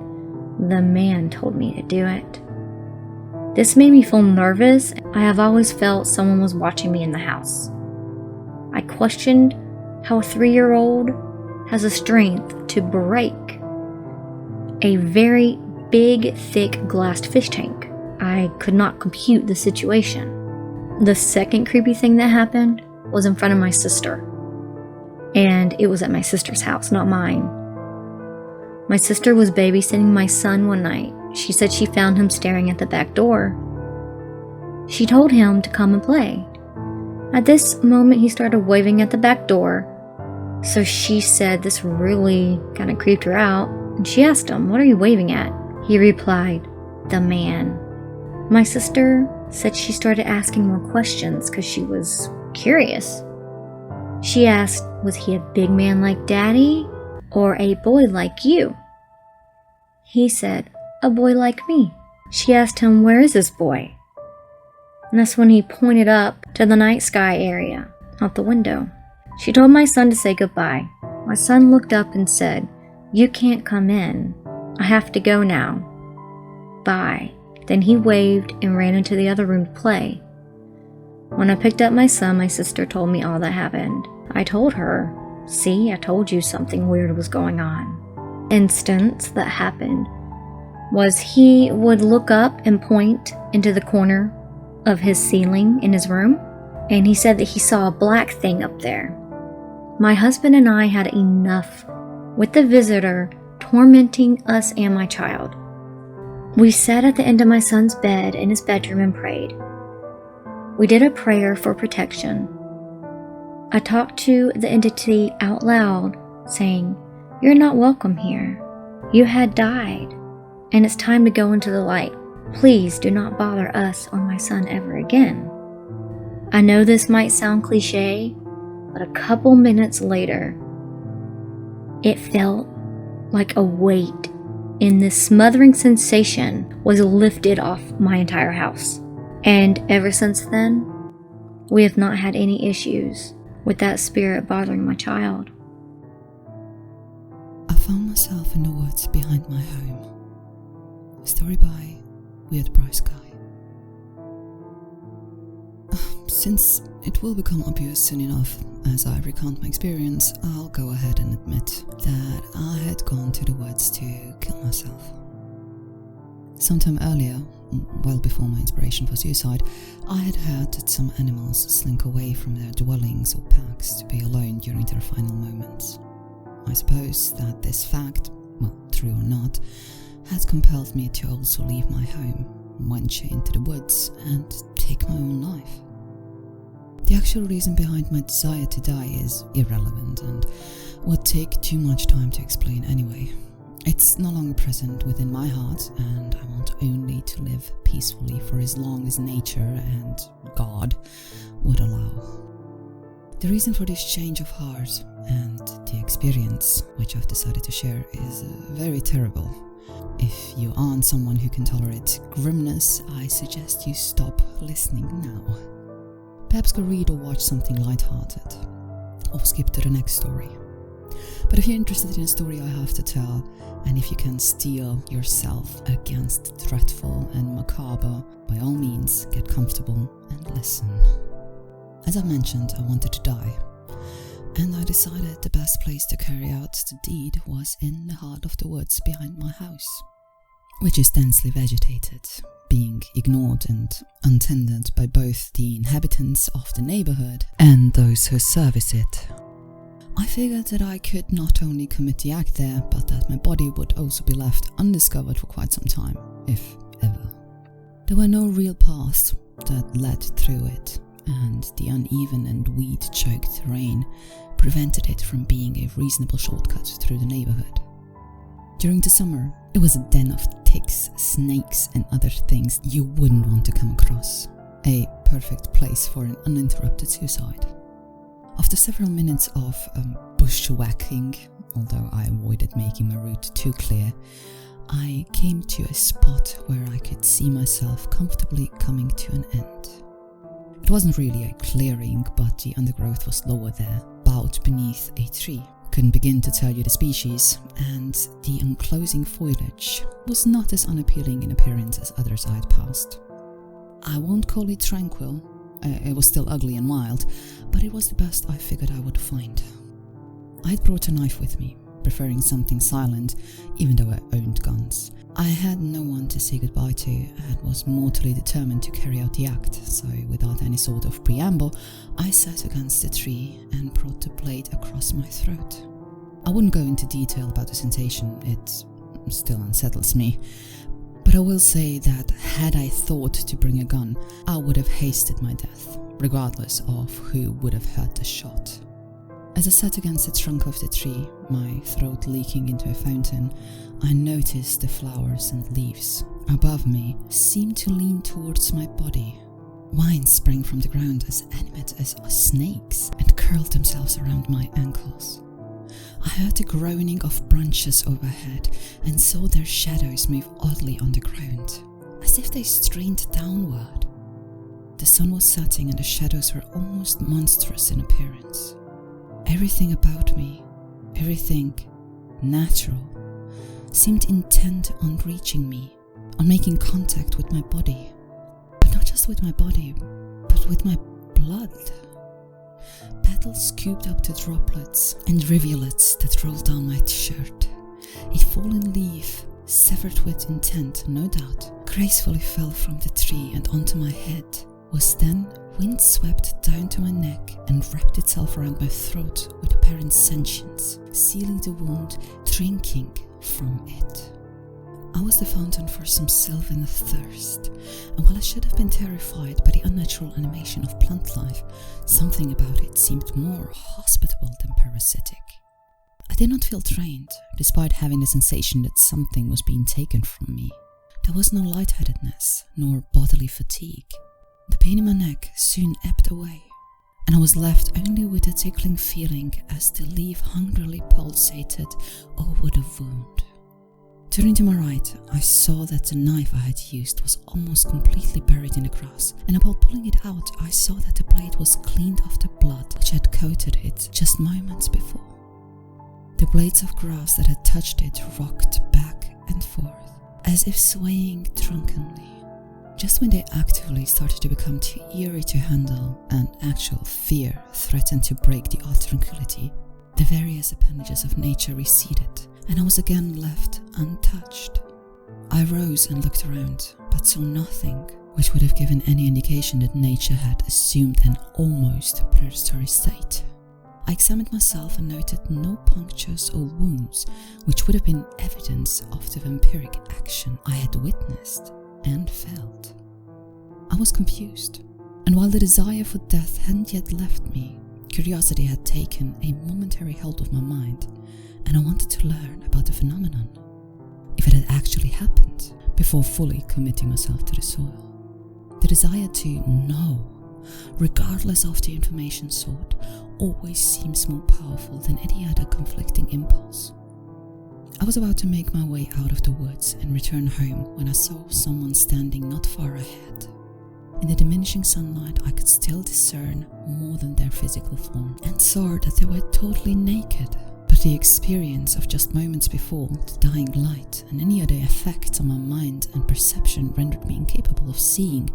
"The man told me to do it." This made me feel nervous. I have always felt someone was watching me in the house. I questioned how a 3-year-old has the strength to break a very big, thick glassed fish tank. I could not compute the situation. The second creepy thing that happened was in front of my sister. And it was at my sister's house, not mine. My sister was babysitting my son one night. She said she found him staring at the back door. She told him to come and play. At this moment, he started waving at the back door. So she said this really kind of creeped her out. And she asked him, "What are you waving at?" He replied, "The man." My sister said she started asking more questions because she was curious. She asked, was he a big man like Daddy or a boy like you? He said, "A boy like me." She asked him, "Where is this boy?" And that's when he pointed up to the night sky area out the window. She told my son to say goodbye. My son looked up and said, "You can't come in. I have to go now. Bye." Then he waved and ran into the other room to play. When I picked up my son, my sister told me all that happened. I told her, "See, I told you something weird was going on." instance that happened was he would look up and point into the corner of his ceiling in his room, and he said that he saw a black thing up there. My husband and I had enough with the visitor tormenting us and my child. We sat at the end of my son's bed in his bedroom and prayed. We did a prayer for protection. I talked to the entity out loud, saying, "You're not welcome here. You had died, and it's time to go into the light. Please do not bother us or my son ever again." I know this might sound cliche, but a couple minutes later, it felt like a weight in this smothering sensation was lifted off my entire house. And ever since then, we have not had any issues with that spirit bothering my child. I found myself in the woods behind my home. A story by Weird Bryce Guy. Since it will become obvious soon enough as I recount my experience, I'll go ahead and admit that I had gone to the woods to kill myself. Sometime earlier, well before my inspiration for suicide, I had heard that some animals slink away from their dwellings or packs to be alone during their final moments. I suppose that this fact, well, true or not, had compelled me to also leave my home, venture into the woods, and take my own life. The actual reason behind my desire to die is irrelevant and would take too much time to explain anyway. It's no longer present within my heart, and I want only to live peacefully for as long as nature and God would allow. The reason for this change of heart and the experience which I've decided to share is very terrible. If you aren't someone who can tolerate grimness, I suggest you stop listening now. Perhaps go read or watch something lighthearted, or skip to the next story. But if you're interested in a story I have to tell, and if you can steel yourself against dreadful and macabre, by all means get comfortable and listen. As I mentioned, I wanted to die, and I decided the best place to carry out the deed was in the heart of the woods behind my house, which is densely vegetated, being ignored and untended by both the inhabitants of the neighborhood and those who service it. I figured that I could not only commit the act there, but that my body would also be left undiscovered for quite some time, if ever. There were no real paths that led through it, and the uneven and weed-choked terrain prevented it from being a reasonable shortcut through the neighborhood. During the summer, it was a den of ticks, snakes, and other things you wouldn't want to come across. A perfect place for an uninterrupted suicide. After several minutes of bushwhacking, although I avoided making my route too clear, I came to a spot where I could see myself comfortably coming to an end. It wasn't really a clearing, but the undergrowth was lower there, bowed beneath a tree. Couldn't begin to tell you the species, and the enclosing foliage was not as unappealing in appearance as others I had passed. I won't call it tranquil, it was still ugly and wild, but it was the best I figured I would find. I had brought a knife with me, preferring something silent, even though I owned guns. I had no one to say goodbye to and was mortally determined to carry out the act, so without any sort of preamble, I sat against the tree and brought the blade across my throat. I wouldn't go into detail about the sensation, it still unsettles me, but I will say that had I thought to bring a gun, I would have hasted my death, regardless of who would have heard the shot. As I sat against the trunk of the tree, my throat leaking into a fountain, I noticed the flowers and leaves above me seemed to lean towards my body. Vines sprang from the ground as animate as snakes and curled themselves around my ankles. I heard the groaning of branches overhead and saw their shadows move oddly on the ground, as if they strained downward. The sun was setting and the shadows were almost monstrous in appearance. Everything about me, everything natural, seemed intent on reaching me, on making contact with my body. But not just with my body, but with my blood. Petals scooped up to droplets and rivulets that rolled down my shirt, A fallen leaf, severed with intent, no doubt, gracefully fell from the tree and onto my head, was then windswept down to my neck and wrapped itself around my throat with apparent sentience, sealing the wound, drinking from it. I was the fountain for some sylvan thirst, and while I should have been terrified by the unnatural animation of plant life, something about it seemed more hospitable than parasitic. I did not feel drained, despite having the sensation that something was being taken from me. There was no lightheadedness, nor bodily fatigue. The pain in my neck soon ebbed away, and I was left only with a tickling feeling as the leaf hungrily pulsated over the wound. Turning to my right, I saw that the knife I had used was almost completely buried in the grass, and upon pulling it out, I saw that the blade was cleaned of the blood which had coated it just moments before. The blades of grass that had touched it rocked back and forth, as if swaying drunkenly. Just when they actively started to become too eerie to handle, and actual fear threatened to break the odd tranquility, the various appendages of nature receded, and I was again left untouched. I rose and looked around, but saw nothing which would have given any indication that nature had assumed an almost predatory state. I examined myself and noted no punctures or wounds, which would have been evidence of the vampiric action I had witnessed and felt. I was confused, and while the desire for death hadn't yet left me, curiosity had taken a momentary hold of my mind, and I wanted to learn about the phenomenon, if it had actually happened, before fully committing myself to the soil. The desire to know, regardless of the information sought, always seems more powerful than any other conflicting impulse. I was about to make my way out of the woods and return home when I saw someone standing not far ahead. In the diminishing sunlight, I could still discern more than their physical form, and saw that they were totally naked. But the experience of just moments before, the dying light, and any other effects on my mind and perception rendered me incapable of seeing,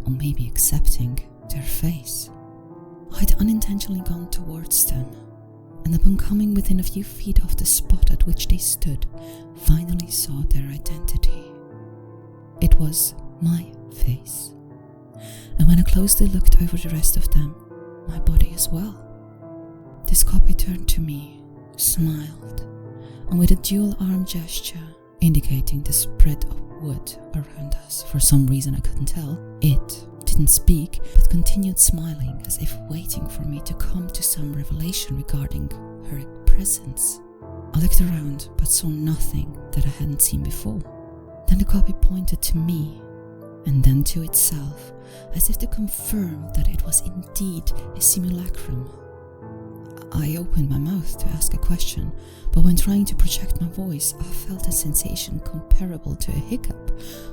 or maybe accepting, their face. I had unintentionally gone towards them, and upon coming within a few feet of the spot at which they stood, finally saw their identity. It was my face, and when I closely looked over the rest of them, my body as well. This copy turned to me, smiled, and with a dual arm gesture, indicating the spread of wood around us, for some reason I couldn't tell, it didn't speak, but continued smiling as if waiting for me to come to some revelation regarding her presence. I looked around, but saw nothing that I hadn't seen before. Then the copy pointed to me, and then to itself, as if to confirm that it was indeed a simulacrum. I opened my mouth to ask a question, but when trying to project my voice, I felt a sensation comparable to a hiccup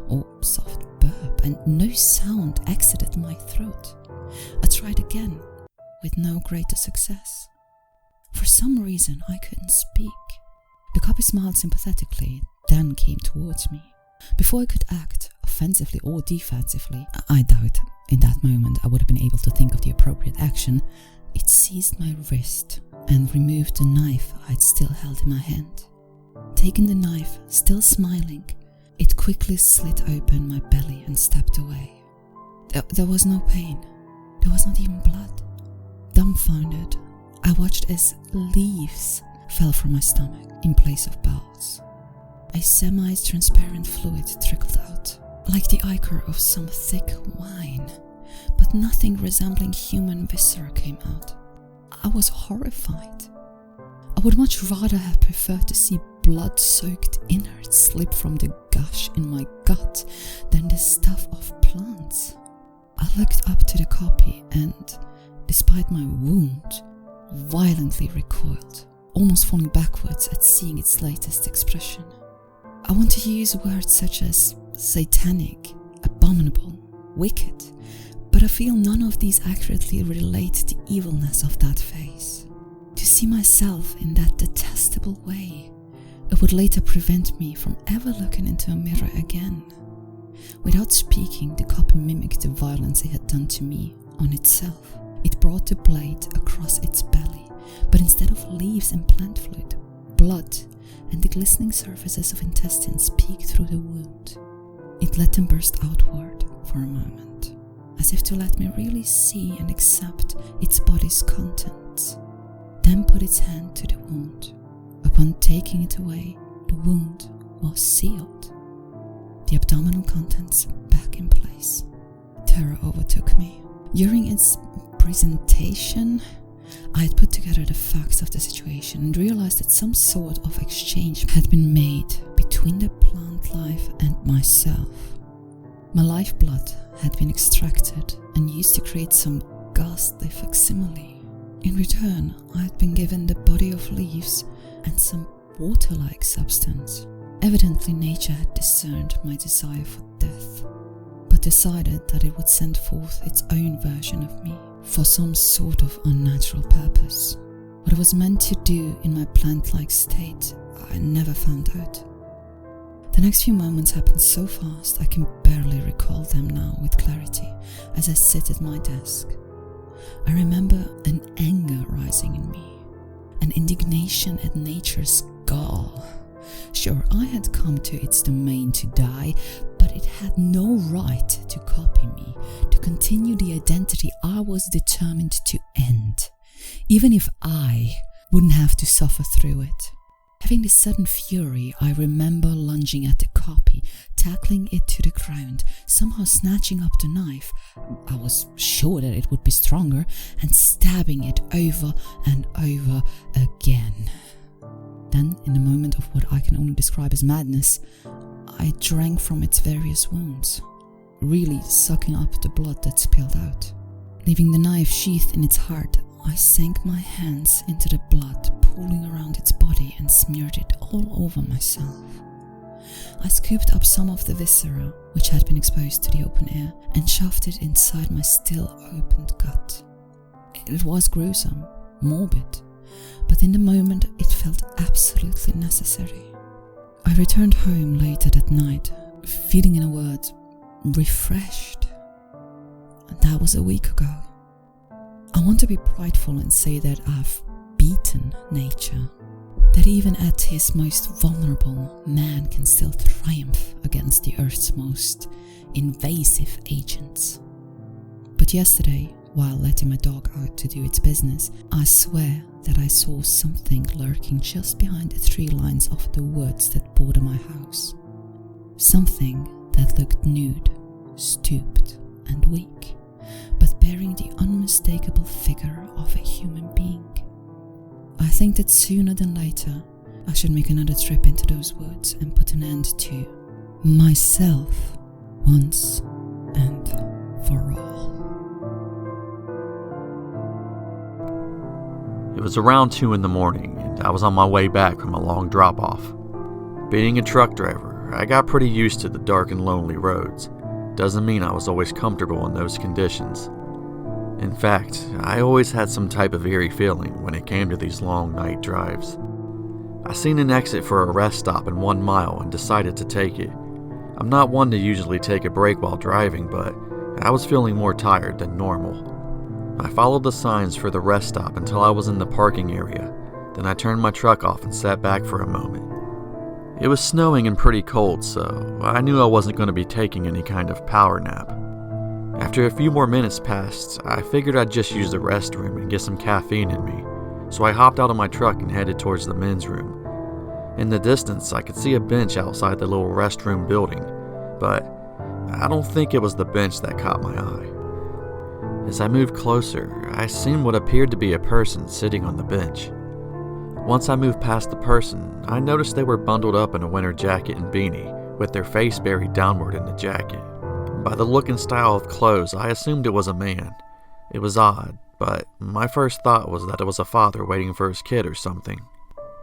or soft burp, and no sound exited my throat. I tried again, with no greater success. For some reason, I couldn't speak. The copy smiled sympathetically, then came towards me. Before I could act, offensively or defensively, I doubt in that moment I would have been able to think of the appropriate action, it seized my wrist and removed the knife I'd still held in my hand. Taking the knife, still smiling, it quickly slit open my belly and stepped away. There was no pain. There was not even blood. Dumbfounded, I watched as leaves fell from my stomach in place of bowels. A semi-transparent fluid trickled out, like the ichor of some thick wine, but nothing resembling human viscera came out. I was horrified. I would much rather have preferred to see blood-soaked innards slip from the gash in my gut than the stuff of plants. I looked up to the copy and, despite my wound, violently recoiled, almost falling backwards at seeing its latest expression. I want to use words such as satanic, abominable, wicked, but I feel none of these accurately relate the evilness of that face. To see myself in that detestable way, it would later prevent me from ever looking into a mirror again. Without speaking, the copy mimicked the violence it had done to me on itself. It brought the blade across its belly, but instead of leaves and plant fluid, blood and the glistening surfaces of intestines peeked through the wound. It let them burst outward for a moment, as if to let me really see and accept its body's contents, then put its hand to the wound. Upon taking it away, the wound was sealed. The abdominal contents back in place. Terror overtook me. During its presentation, I had put together the facts of the situation and realized that some sort of exchange had been made between the plant life and myself. My lifeblood had been extracted and used to create some ghastly facsimile. In return, I had been given the body of leaves and some water-like substance. Evidently, nature had discerned my desire for death, but decided that it would send forth its own version of me for some sort of unnatural purpose. What it was meant to do in my plant-like state, I never found out. The next few moments happened so fast I can barely recall them now with clarity as I sit at my desk. I remember an anger rising in me, an indignation at nature's gall. Sure, I had come to its domain to die, but it had no right to copy me, to continue the identity I was determined to end, even if I wouldn't have to suffer through it. Having this sudden fury, I remember lunging at the copy, tackling it to the ground, somehow snatching up the knife. I was sure that it would be stronger, and stabbing it over and over again. Then, in a moment of what I can only describe as madness, I drank from its various wounds, really sucking up the blood that spilled out. Leaving the knife sheathed in its heart, I sank my hands into the blood pooling around its body and smeared it all over myself. I scooped up some of the viscera, which had been exposed to the open air, and shoved it inside my still opened gut. It was gruesome, morbid, but in the moment it felt absolutely necessary. I returned home later that night, feeling, in a word, refreshed. And that was a week ago. I want to be prideful and say that I've beaten nature, that even at his most vulnerable, man can still triumph against the Earth's most invasive agents. But yesterday, while letting my dog out to do its business, I swear that I saw something lurking just behind the tree lines of the woods that border my house. Something that looked nude, stooped, and weak, but bearing the unmistakable figure of a human being. I think that sooner than later, I should make another trip into those woods and put an end to myself once and for all. It was around 2 in the morning, and I was on my way back from a long drop-off. Being a truck driver, I got pretty used to the dark and lonely roads. Doesn't mean I was always comfortable in those conditions. In fact, I always had some type of eerie feeling when it came to these long night drives. I seen an exit for a rest stop in 1 mile and decided to take it. I'm not one to usually take a break while driving, but I was feeling more tired than normal. I followed the signs for the rest stop until I was in the parking area, then I turned my truck off and sat back for a moment. It was snowing and pretty cold, so I knew I wasn't going to be taking any kind of power nap. After a few more minutes passed, I figured I'd just use the restroom and get some caffeine in me, so I hopped out of my truck and headed towards the men's room. In the distance, I could see a bench outside the little restroom building, but I don't think it was the bench that caught my eye. As I moved closer, I seen what appeared to be a person sitting on the bench. Once I moved past the person, I noticed they were bundled up in a winter jacket and beanie, with their face buried downward in the jacket. By the look and style of clothes, I assumed it was a man. It was odd, but my first thought was that it was a father waiting for his kid or something.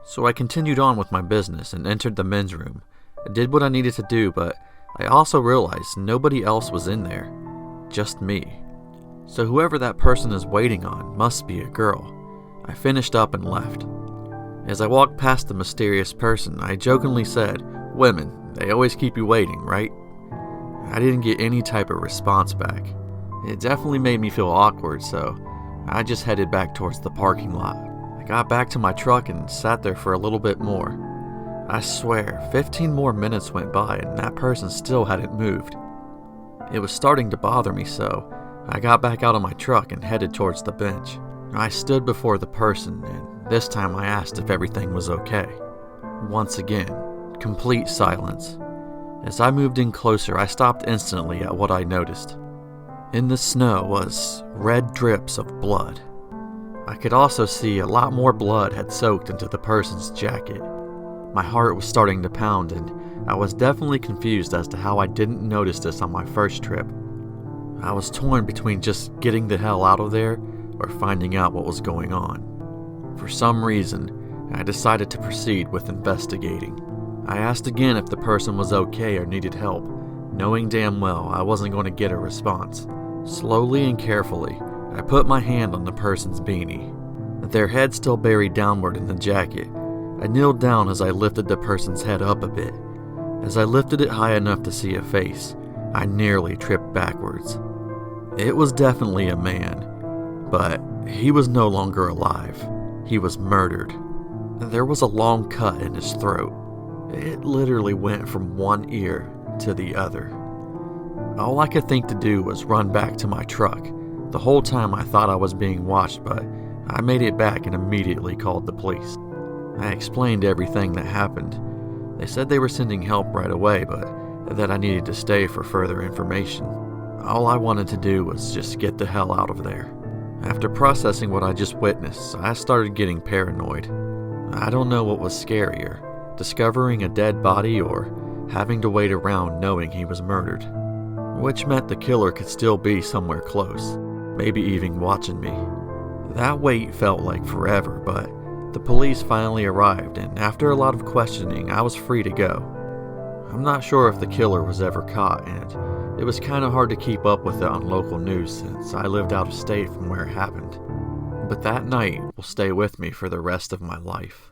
So I continued on with my business and entered the men's room. I did what I needed to do, but I also realized nobody else was in there. Just me. So whoever that person is waiting on must be a girl. I finished up and left. As I walked past the mysterious person, I jokingly said, "Women, they always keep you waiting, right?" I didn't get any type of response back. It definitely made me feel awkward, so I just headed back towards the parking lot. I got back to my truck and sat there for a little bit more. I swear, 15 more minutes went by and that person still hadn't moved. It was starting to bother me, so I got back out of my truck and headed towards the bench. I stood before the person, and this time I asked if everything was okay. Once again, complete silence. As I moved in closer, I stopped instantly at what I noticed. In the snow was red drips of blood. I could also see a lot more blood had soaked into the person's jacket. My heart was starting to pound, and I was definitely confused as to how I didn't notice this on my first trip. I was torn between just getting the hell out of there or finding out what was going on. For some reason, I decided to proceed with investigating. I asked again if the person was okay or needed help, knowing damn well I wasn't going to get a response. Slowly and carefully, I put my hand on the person's beanie. With their head still buried downward in the jacket, I kneeled down as I lifted the person's head up a bit. As I lifted it high enough to see a face, I nearly tripped backwards. It was definitely a man, but he was no longer alive. He was murdered. There was a long cut in his throat. It literally went from one ear to the other. All I could think to do was run back to my truck. The whole time I thought I was being watched, but I made it back and immediately called the police. I explained everything that happened. They said they were sending help right away, but that I needed to stay for further information. All I wanted to do was just get the hell out of there. After processing what I just witnessed, I started getting paranoid. I don't know what was scarier, discovering a dead body or having to wait around knowing he was murdered. Which meant the killer could still be somewhere close, maybe even watching me. That wait felt like forever, but the police finally arrived, and after a lot of questioning, I was free to go. I'm not sure if the killer was ever caught, and it was kind of hard to keep up with it on local news since I lived out of state from where it happened. But that night will stay with me for the rest of my life.